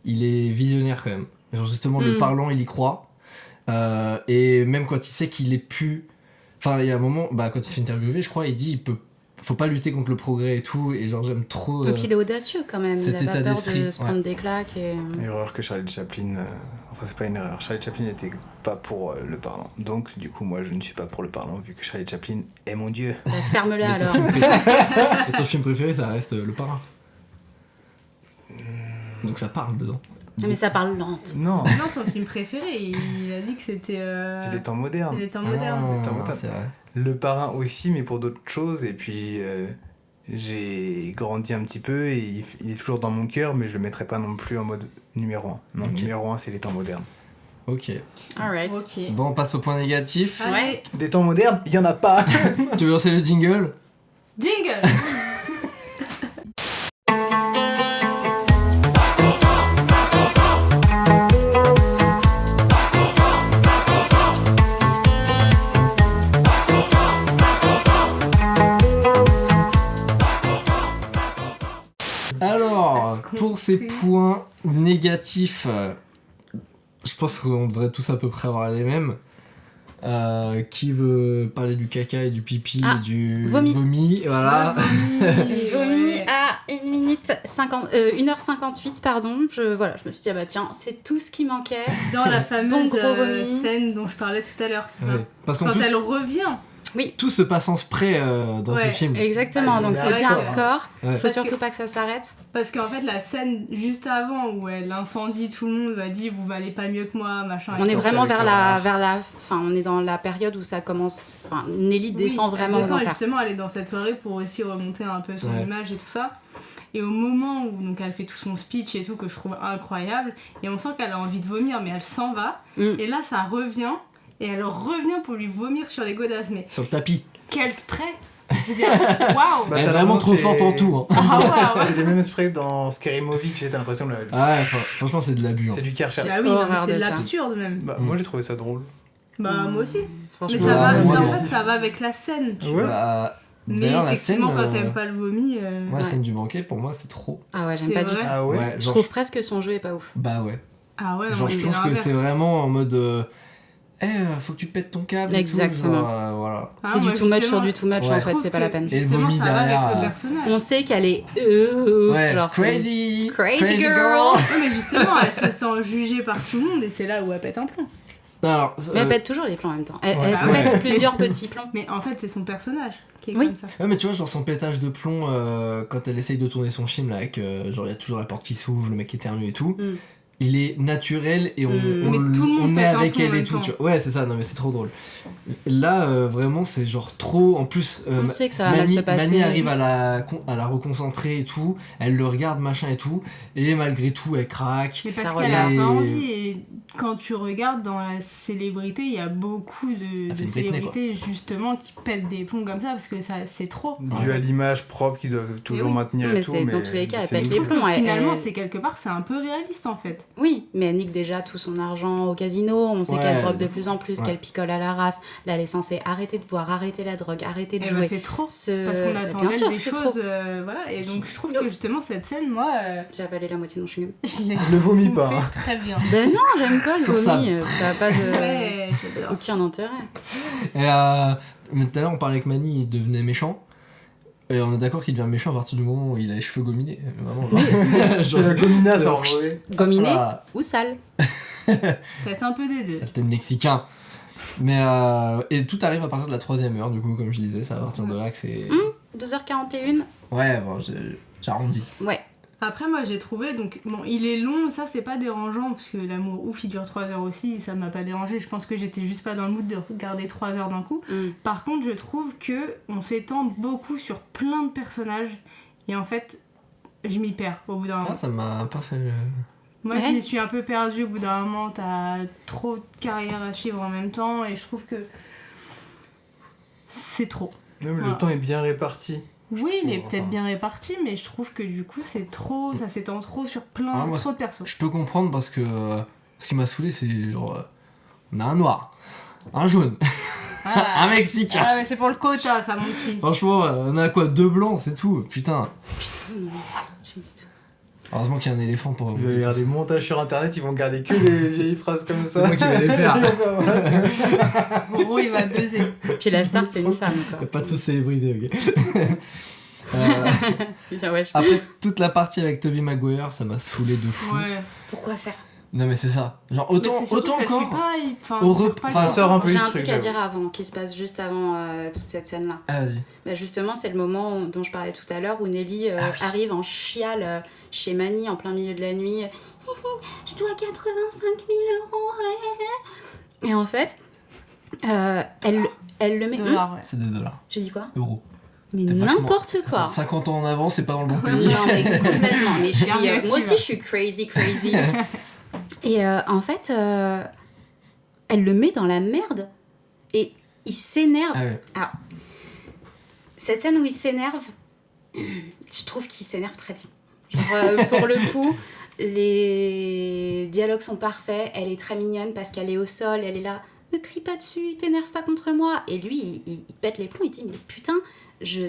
il est visionnaire quand même. Genre justement, le parlant, il y croit. Et même quand il sait qu'il est plus... Enfin, il y a un moment, quand il se fait interviewer, je crois, il dit faut pas lutter contre le progrès et tout, et genre j'aime trop... Donc il est audacieux quand même, cet il a état pas peur d'esprit, de se prendre des claques et... Erreur que Charlie Chaplin... Enfin, c'est pas une erreur. Charlie Chaplin n'était pas pour le parlant. Donc, du coup, moi, je ne suis pas pour le parlant, vu que Charlie Chaplin est mon dieu. Ferme-la alors. Et ton film préféré, ça reste Le Parrain. Donc ça parle dedans. Mais ça parle lente. Non, son film préféré, il a dit que c'était... C'est les temps modernes. C'est les temps modernes. C'est vrai. Le Parrain aussi, mais pour d'autres choses. Et puis, j'ai grandi un petit peu et il est toujours dans mon cœur, mais je le mettrai pas non plus en mode numéro 1. Non, numéro 1, c'est les temps modernes. Ok. Alright. Okay. Bon, on passe au point négatif. Ouais. Des temps modernes, il y en a pas. Tu veux lancer le jingle ? Jingle. Alors, pour ces points négatifs, je pense qu'on devrait tous à peu près avoir les mêmes. Qui veut parler du caca et du pipi et du vomi, voilà. Vomi à 1h58, pardon. Je me suis dit, tiens, c'est tout ce qui manquait. Dans la fameuse scène dont je parlais tout à l'heure, c'est ça. Parce qu'en Quand plus, elle revient. Oui. Tout se passe en spray dans ce film. Exactement, donc c'est bien hardcore. Ouais. Faut surtout pas que ça s'arrête. Parce qu'en fait, la scène juste avant où elle incendie tout le monde, a dit vous valez pas mieux que moi, machin. On est vraiment vers la fin, on est dans la période où ça commence. Enfin, Nelly descend vraiment elle descend, aux et enfers. justement, elle est dans cette soirée pour aussi remonter un peu son Ouais. image et tout ça. Et au moment où donc, elle fait tout son speech et tout, que je trouve incroyable, et on sent qu'elle a envie de vomir, mais elle s'en va. Et là, ça revient, et elle revient pour lui vomir sur les godasses. Mais Sur le tapis. quel spray! Je veux dire, waouh! Elle est vraiment trop forte en tout. Hein. C'est les mêmes sprays dans Scary Movie, tu sais, t'as l'impression de la... Ah ouais, franchement, c'est de l'abus. C'est du Karcher. Ah oui, non, mais c'est de l'absurde même. Bah, moi j'ai trouvé ça drôle. Bah, moi aussi. Mais Franchement, ça va, moi, en non. fait, ça va avec la scène. tu Ouais. vois. Bah, Mais d'ailleurs, la scène. effectivement, quand t'aimes pas le vomi. La scène du banquet, pour moi, c'est trop. Ah ouais, j'aime C'est pas du vrai tout. Ah ouais, Je genre, trouve presque que son jeu est pas ouf. Bah ouais. Ah ouais, non, Genre, je c'est trouve que l'inverse. c'est vraiment en mode. Faut que tu pètes ton câble. et tout, Exactement. genre, voilà. Ah, C'est moi, du too much justement, sur du too much ouais. en je fait, trouve c'est pas la peine. Et le Justement, vomi ça va derrière. avec le personnage. On sait qu'elle est Ouais, genre crazy girl. Non, mais justement, elle se sent jugée par tout le monde et c'est là où elle pète un plomb. Non, alors, Mais elle pète toujours les plombs en même temps. Elle Ouais. pète plusieurs petits plombs. Mais en fait, c'est son personnage qui est Oui. comme ça. Ouais, mais tu vois, genre son pétage de plomb quand elle essaye de tourner son film, là, avec genre il y a toujours la porte qui s'ouvre, le mec qui éternue et tout. Il est naturel et on Mais tout le monde est pète un avec plomb en elle et même tout. temps. Tu vois. Ouais, c'est ça, non, mais c'est trop drôle. Là, vraiment, c'est genre trop. En plus, On sait que ça va mal se passer. Mani arrive à la reconcentrer et tout. Elle le regarde, machin et tout. Et malgré tout, elle craque. Mais parce Ça qu'elle a relève. pas envie. Et quand tu regardes dans la célébrité, il y a beaucoup de fait une technique, célébrités justement qui pètent des plombs comme ça parce que ça, c'est trop. Dû à l'image propre qu'ils doivent toujours oui. maintenir Mais et tout. c'est- Mais dans tous les cas, elle c'est pète les nul. plombs. Finalement, elle- c'est quelque part, c'est un peu réaliste en fait. Oui, mais elle nique déjà tout son argent au casino. On sait Ouais. qu'elle se drogue de plus en plus, Ouais. qu'elle picole à la race. Là, elle est censée arrêter de boire, arrêter la drogue, arrêter de Et jouer. bah, c'est trop. Parce qu'on attend Bien d'elle sûr, des c'est choses. trop. Voilà. Et donc, je trouve que justement, cette scène, moi. J'ai avalé la moitié de mon chewing-gum. Je l'ai Le vomis pas. fait hein. très bien. Ben non, j'aime pas le Sur ça. vomi. Ça a pas de... Ouais, j'adore. aucun intérêt. Et mais tout à l'heure, on parlait que Manny il devenait méchant. Et on est d'accord qu'il devient méchant à partir du moment où il a les cheveux gominés. Vraiment, genre. C'est la gomina, ça genre, envolé. Gominé Voilà. ou sale. Peut-être un peu des deux. Saleté de mexicain. Mais et tout arrive à partir de la 3ème heure, du coup, comme je disais, c'est à partir de là que c'est. 2h41. Ouais, bon, j'ai arrondi. Ouais. Après, moi j'ai trouvé, donc bon, il est long, ça c'est pas dérangeant, parce que l'amour ouf il dure 3 heures aussi, ça m'a pas dérangé. Je pense que j'étais juste pas dans le mood de regarder 3 heures d'un coup. Par contre, je trouve que on s'étend beaucoup sur plein de personnages, et en fait, je m'y perds au bout d'un moment. Ah, ça m'a pas fait. Moi Ouais. je m'y suis un peu perdue au bout d'un moment, t'as trop de carrières à suivre en même temps, et je trouve que c'est trop. Non, mais Voilà. le temps est bien réparti. Oui, il est trouve, peut-être enfin. bien réparti, mais je trouve que du coup c'est trop, ça s'étend trop sur plein, Ah, moi, trop de persos. Je peux comprendre parce que ce qui m'a saoulé, c'est genre. On a un noir, un jaune, Ah. un mexicain. Ah mais c'est pour le quota ça mon petit. Franchement, on a quoi? 2 blancs, c'est tout. Putain. Heureusement qu'il y a un éléphant pour. Il va y avoir des montages sur internet, ils vont garder que les vieilles phrases comme ça. C'est moi qui vais les faire. Ils vont faire, voilà. Gros il va buzzer. Puis la star, c'est une femme, quoi. Y a pas de fausse célébrité, ok. Bien, wesh. Après, toute la partie avec Tobey Maguire, ça m'a saoulé de fou. Ouais. Pourquoi faire? Non, mais c'est ça. Genre, Mais autant, c'est surtout autant que ça encore. suit pas, enfin, Au ça rep- sert pas Ça le sort un peu J'ai du un truc, truc à j'avoue. dire avant, qui se passe juste avant toute cette scène-là. Ah, vas-y. Bah justement, c'est le moment dont je parlais tout à l'heure où Nelly arrive en chiale chez Manny en plein milieu de la nuit. Je dois 85 000 €. Et en fait, elle le met. Dollar, ouais. C'est 2 dollars. J'ai dit quoi? Euros. Mais T'es vachement- n'importe quoi. 50 ans en avant, c'est pas dans le bon pays. Non, mais complètement. Mais je suis, Bien vécu, moi aussi, là. je suis crazy. Et en fait, elle le met dans la merde et il s'énerve. Ah ouais. Alors, cette scène où il s'énerve, je trouve qu'il s'énerve très bien. Genre, pour le coup, les dialogues sont parfaits. Elle est très mignonne parce qu'elle est au sol, elle est là. Me crie pas dessus, t'énerve pas contre moi. Et lui, il pète les plombs, il dit mais putain,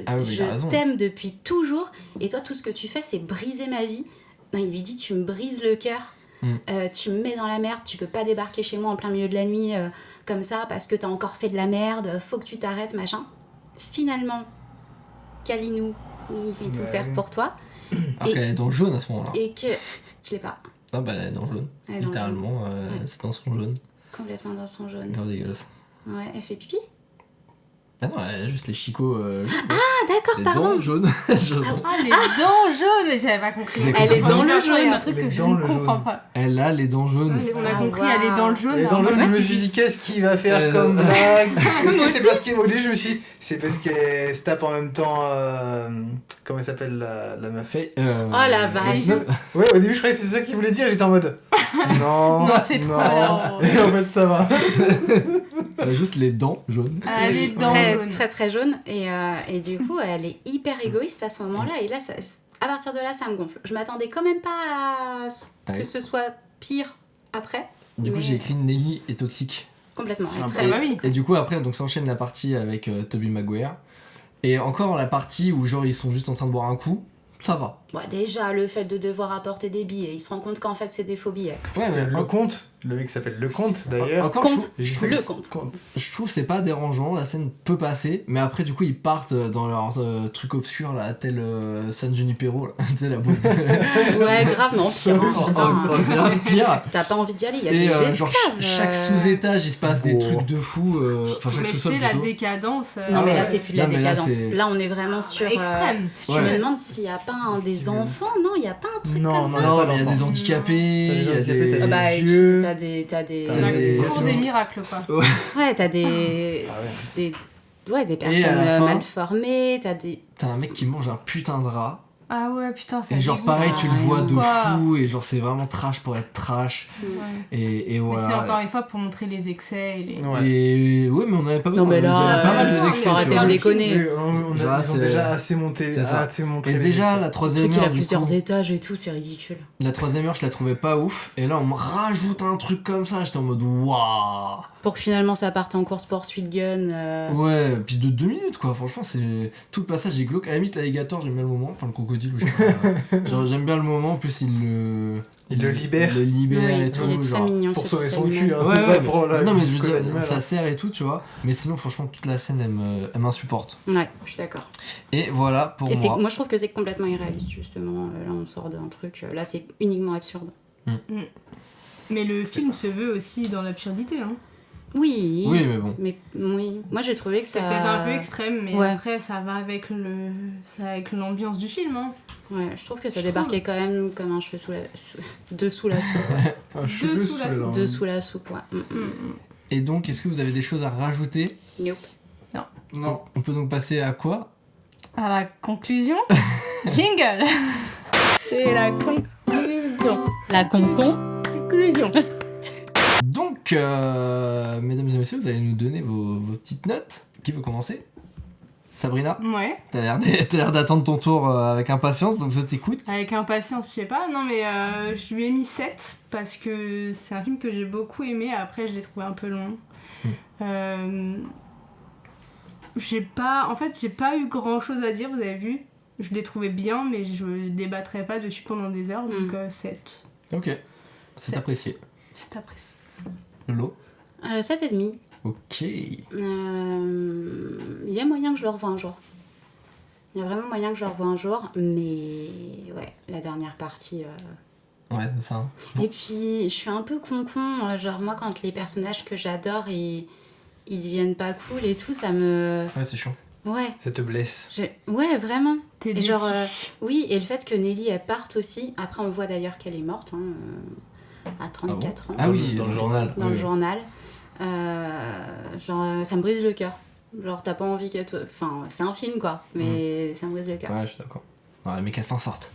Ah oui, mais il a je raison. t'aime depuis toujours et toi tout ce que tu fais c'est briser ma vie. Non, il lui dit tu me brises le cœur, tu me mets dans la merde, tu peux pas débarquer chez moi en plein milieu de la nuit comme ça parce que t'as encore fait de la merde, faut que tu t'arrêtes machin. Finalement, Kalinou, il fait tout Ouais. faire pour toi. Alors qu'elle est dans le jaune à ce moment-là. Et que je l'ai pas Ah bah elle est dans le jaune. Elle est dans le Littéralement, jaune. Ouais. c'est dans son jaune. complètement dans son jaune. Grave dégueulasse. Ouais, elle fait pipi. Ah non, elle a juste les chicots jaunes. Ah, d'accord, Les pardon. dents jaunes. Ah, les dents jaunes, j'avais pas compris. Vous avez Elle est compris dans le Il y a jaune. un truc que Les je dents ne le comprends jaune. pas. Elle a les dents jaunes. On a compris, elle est dans le jaune. Et dans le alors jeu, je moi, me suis dit, qu'est-ce qu'il va faire comme blague? Est-ce que c'est parce qu'il m'a dit, je me suis dit, c'est parce qu'elle se tape en même temps. Comment elle s'appelle la meuf? Oh la vache. Ouais, au début, je croyais que c'est ça qu'il voulait dire, j'étais en mode. Non, Non, c'est trop. Et en fait, ça va. Elle a juste les dents jaunes. Elle est dans très, le jaune. très très jaune et du coup elle est hyper égoïste à ce moment-là et là à partir de là ça me gonfle. Je m'attendais quand même pas à Ah que oui. ce soit pire après. Du coup, mais j'ai écrit Nelly est toxique. complètement. Ah, très bah toxique. oui. Et du coup, après, donc s'enchaîne la partie avec Tobey Maguire. Et encore la partie où, genre, ils sont juste en train de boire un coup, ça va. Bon, déjà le fait de devoir apporter des billets, il se rend compte qu'en fait c'est des faux billets. Ouais, mais Le comte, le mec s'appelle le comte d'ailleurs. Encore, Comte. je trouve, Le comte. je trouve que c'est pas dérangeant, la scène peut passer, mais après, du coup, ils partent dans leur truc obscur, là, tel San Junipero, là. Tu sais, la boîte. Ouais, grave, non, pire. Hein, Oh, putain. c'est grave pire. T'as pas envie d'y aller, il y a Et des esclaves. genre, chaque sous-étage, il se passe des trucs de fou. Enfin, chaque Mais sous-sol c'est la plutôt. décadence. Non, mais là, ouais. c'est plus de la Non, mais là, décadence. c'est- Là, on est vraiment sur. Extrême. Je Ouais. me demande s'il n'y a pas un des enfants. Non, il n'y a pas un truc Non, comme ça. non, Non, pas mais il y a d'enfants. des handicapés, T'as des il y a handicapés, des... t'as des Bah, et puis, vieux. t'as des. T'as des- Pour des miracles, quoi. Ouais, t'as des. Ah ouais. des à personnes la fin- mal formées, t'as des. T'as un mec qui mange un putain de rat. Ah ouais, putain, ça Et genre dégoûte. pareil, tu le vois de Quoi. fou, et genre c'est vraiment trash pour être trash. Ouais. Et Mais c'est voilà. encore une fois pour montrer les excès et les... Ouais. Et ouais, mais on avait pas besoin. Non, mais on avait là, déjà pas mal non, de excès. mais tu arrêtez vois. de déconner. Oui, Genre, ils ont c'est- déjà assez monté. c'est ça. Assez montré Et les déjà, essais. la Le troisième truc, il heure, a du plusieurs coup, étages et tout, c'est ridicule. la troisième heure, je la trouvais pas ouf. Et là, on me rajoute un truc comme ça. J'étais en mode waouh. Pour que finalement ça parte en course poursuite gun. Ouais, puis de 2 minutes quoi. Franchement, c'est tout le passage est glauque. À la limite, l'alligator, j'aime bien le moment. Enfin, le crocodile, je sais pas. Genre, j'aime bien le moment. En plus, il le libère. Il le libère Oui, et tout. il est très genre. mignon. Pour ce sauver petit son animal. cul, hein. Ouais, c'est ouais, pas pour la non, mais je veux cause dire, animale, ça hein. sert et tout, tu vois. Mais sinon, franchement, toute la scène, elle m'insupporte. Ouais, je suis d'accord. Et voilà pour Et moi. moi je trouve que c'est complètement irréaliste justement. Là on sort d'un truc, là c'est uniquement absurde. Mais le film se veut aussi dans l'absurdité, hein. Oui. Oui, mais bon. Mais oui, moi j'ai trouvé que C'est ça. peut-être un peu extrême, mais Ouais. après ça va avec l'ambiance du film, hein. Ouais, je trouve que ça Je débarquait quand même comme un cheveu sous la. Dessous la soupe. Un cheveu sous la sous soupe. Dessous la soupe, ouais. Et donc, est-ce que vous avez des choses à rajouter? Nope. Non. On peut donc passer à quoi? À la conclusion, jingle. C'est la conclusion. La conclusion. Donc, mesdames et messieurs, vous allez nous donner vos petites notes. Qui veut commencer? Sabrina, Ouais. t'as l'air d'attendre ton tour avec impatience, donc je t'écoute. Avec impatience, je sais pas. Non, mais je lui ai mis 7 parce que c'est un film que j'ai beaucoup aimé. Après, je l'ai trouvé un peu long. J'ai pas eu grand chose à dire, vous avez vu. Je l'ai trouvé bien, mais je débattrai pas dessus pendant des heures, donc 7. Ok, c'est apprécié. C'est apprécié. Lolo? 7,5. Ok. Il y a moyen que je le revoie un jour. Il y a vraiment moyen que je le revoie un jour, mais ouais, la dernière partie. Ouais, c'est ça. Et puis, je suis un peu con-con. Genre, moi, quand les personnages que j'adore, ils deviennent pas cool et tout, ça me. Ouais, c'est chaud. Ouais. Ça te blesse. Ouais, vraiment. T'es Et déçue. genre, oui, et le fait que Nelly, elle parte aussi. Après, on voit d'ailleurs qu'elle est morte, hein, à 34 ans. Ah oui, dans le journal. Dans le Oui. journal. Genre, ça me brise le cœur. Genre, t'as pas envie qu'elle te... Enfin, c'est un film, quoi, mais ça me brise le cœur. Ouais, je suis d'accord. Ouais, mais qu'elle s'en sorte.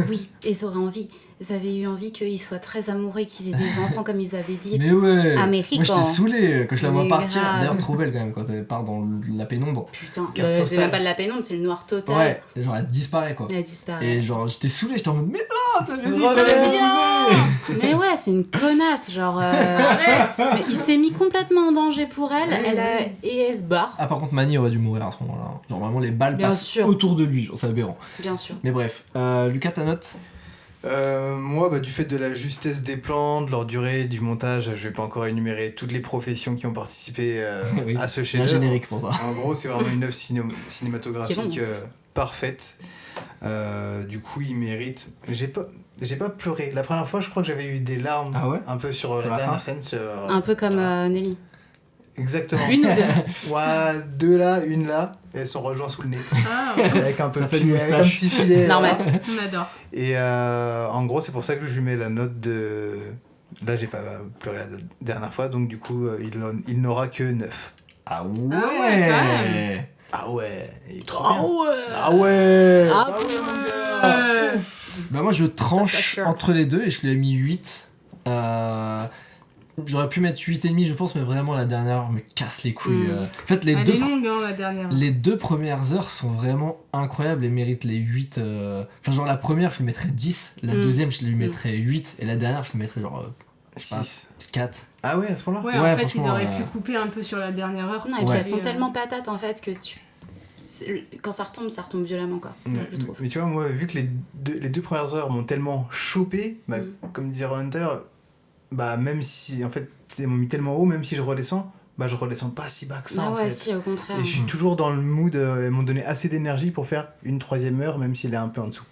Oui, et ils auraient envie. Ils avaient eu envie qu'ils soient très amoureux, qu'ils aient des enfants, comme ils avaient dit. Mais ouais. Américain. Moi, j'étais saoulé quand je la vois Mais partir. grave. D'ailleurs, trop belle quand même, quand elle part dans la pénombre. Putain, Carte c'est postale. même pas de la pénombre, c'est le noir total. Ouais, et genre elle disparaît quoi. Elle disparaît. Et genre j'étais saoulé, j'étais en mode mais non, t'avais dit Reviens. que t'allais m'épouser. Mais ouais, c'est une connasse, genre. Mais il s'est mis complètement en danger pour elle, et elle se barre, Ah par contre Manny aurait dû mourir à ce moment-là. Genre vraiment les balles Bien passent sûr. autour de lui, genre c'est aberrant. bien sûr. Mais bref, Lucas ta note? Moi, bah, du fait de la justesse des plans, de leur durée, du montage, je vais pas encore énumérer toutes les professions qui ont participé Oui, à ce il y a un chef-d'œuvre. générique pour ça. En gros, c'est vraiment une œuvre cinématographique Qui est parfaite. Du coup, il mérite. J'ai pas pleuré. La première fois, je crois que j'avais eu des larmes Ah ouais un peu sur Sur la la dernière fin scène. Un peu comme Nelly. Exactement. Une ou deux. Ouais, 2 là, 1 là, et elles sont rejointes sous le nez. Ah, ouais. Avec un peu Ça de fait une avec un moustache. petit filet. Normal. voilà. On adore. Et en gros, c'est pour ça que je lui mets la note de. Là, j'ai pas pleuré la dernière fois, donc du coup, il n'aura que 9. Ah ouais, Ah ouais, quand même. Ah ouais, il est trop bien. ouais. Ah ouais. Ah Bah ouais, ouais. mon gars. Bah moi je Ça tranche s'assure. entre les deux et je lui ai mis 8. J'aurais pu mettre 8,5 je pense, mais vraiment la dernière me casse les couilles. En fait les Elle deux, est longue, hein, la dernière. les 2 premières heures sont vraiment incroyables et méritent les 8. Enfin genre la première je lui mettrais 10, la deuxième je lui mettrais 8 et la dernière je lui mettrais genre 6. 4. Ah ouais, à ce point-là. Ouais, Ouais, en fait, ils franchement, auraient pu couper un peu sur la dernière heure. Non, et puis Ouais. elles sont tellement patates en fait que quand ça retombe violemment quoi. Ouais, Je trouve. mais tu vois, moi, vu que les deux premières heures m'ont tellement chopé, bah, comme disait Ronan tout à l'heure, bah, même si, en fait, ils m'ont mis tellement haut, même si je redescends, bah, je redescends pas si bas que ça, Ah en ouais, fait. si, au contraire. Et je suis toujours dans le mood, elles m'ont donné assez d'énergie pour faire une 3e heure, même s'il est un peu en dessous.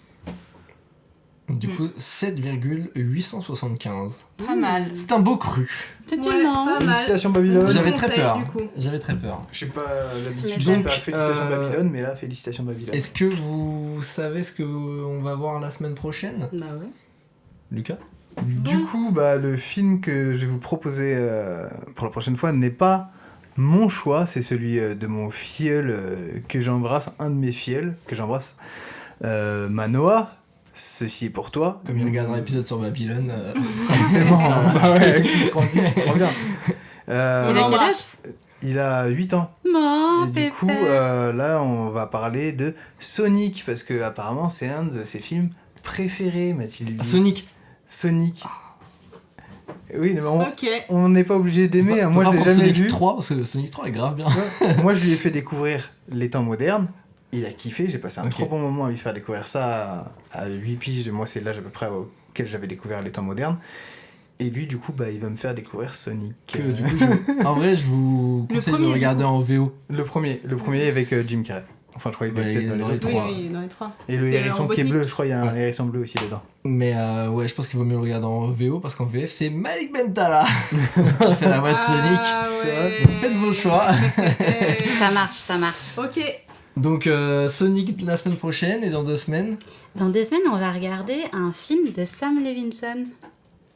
Du coup 7,875. Pas mal. C'est un beau cru. Effectivement. pas mal. Félicitations Babylone. J'avais très conseil, peur. du coup. J'avais très peur. Je suis pas l'habitude, Tu je dis m'étonnes. pas félicitations Donc, Babylone, mais là, félicitations Babylone. Est-ce que vous savez ce qu'on va voir la semaine prochaine, Bah ouais. Lucas? Du coup, bah, le film que je vais vous proposer pour la prochaine fois n'est pas mon choix, c'est celui de mon filleul que j'embrasse, un de mes filleuls que j'embrasse, Manoa. Ceci est pour toi. Comme il regarde un épisode sur Babylone. Forcément, bah ouais, avec tout ce qu'on dit, c'est trop bien. Il a quel âge? Il a 8 ans. Non, Et du coup, là, on va parler de Sonic, parce que apparemment c'est un de ses films préférés, Mathilde. Sonic. Oui, mais Ok. on n'est pas obligé d'aimer. Hein. Moi, je l'ai jamais Sonic vu. 3, parce que Sonic 3 est grave bien. Ouais. Moi, je lui ai fait découvrir les temps modernes. Il a kiffé. J'ai passé un Ok. trop bon moment à lui faire découvrir ça à 8 piges. Moi, c'est l'âge à peu près auquel j'avais découvert les temps modernes. Et lui, du coup, bah, il va me faire découvrir Sonic. Que, du coup, en vrai, je vous Le conseille de premier, regarder du coup. en VO. Le premier avec Jim Carrey. Enfin, je crois qu'il est Ouais, peut-être il est dans les dans deux. les Oui, trois. oui, dans les 3. Et le C'est hérisson qui est Robotnik. bleu, je crois qu'il y a un hérisson bleu aussi dedans. Mais ouais, je pense qu'il vaut mieux le regarder en VO parce qu'en VF, c'est Malik Bentala qui fait la voix de Sonic. Ah ouais. Donc faites vos choix. Ça marche, ça marche. Ok. Donc Sonic la semaine prochaine et dans 2 semaines. Dans 2 semaines, on va regarder un film de Sam Levinson.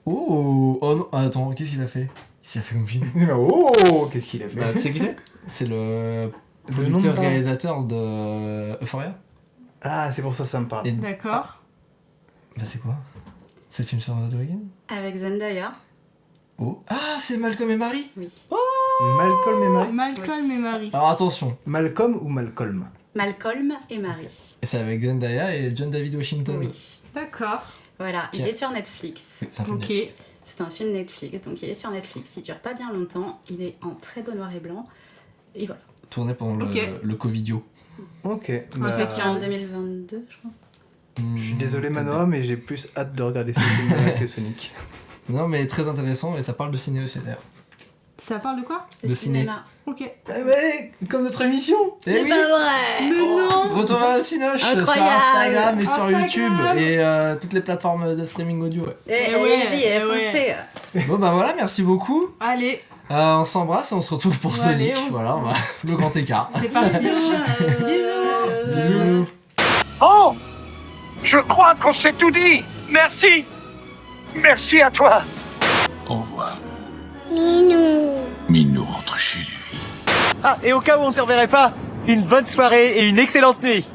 Oh non, attends, qu'est-ce qu'il a fait? Qu'est-ce qu'il a fait comme film? Oh, qu'est-ce qu'il a fait? Bah, tu sais qui c'est? C'est le nom me producteur parle. réalisateur de Euphoria. Ah, c'est pour ça que ça me parle. Et- D'accord. Bah c'est quoi? C'est le film sur The Weeknd? Avec Zendaya. Oh. Ah, c'est Malcolm et Marie? Oui. Malcolm et Marie. Malcolm et Marie. Alors attention, Malcolm ou Malcolm? Malcolm et Marie. c'est avec Zendaya et John David Washington. Oui. D'accord. Voilà, il Tiens. est sur Netflix. Oui, c'est un film Ok. Netflix. C'est un film Netflix, donc il est sur Netflix. Il dure pas bien longtemps, il est en très beau noir et blanc. Et voilà. Tourné pendant Ok. le Covidio. Ok. Ah, c'est Sorti en 2022, je crois. Je suis désolé Manoa, mais j'ai plus hâte de regarder ce film-là que Sonic. Non, mais très intéressant et ça parle de ciné aussi d'ailleurs. Ça parle de quoi? De ciné. cinéma. Ok. Eh ouais, comme notre émission. Eh C'est oui. pas vrai. Mais non. Retour à la Cinoche sur Incroyable. Instagram et sur Instagram. YouTube et toutes les plateformes de streaming audio. Ouais. Eh, ouais, allez-y, eh foncez. Bon bah voilà, merci beaucoup. Allez, On s'embrasse et on se retrouve pour Ouais, Sonic. allez, on- Voilà, on va... le grand écart. c'est parti. Bisous. Bisous. Oh, je crois qu'on s'est tout dit. Merci. Merci à toi. Au revoir. Minou. Minou rentre chez lui. Ah, et au cas où on ne se reverrait pas, une bonne soirée et une excellente nuit.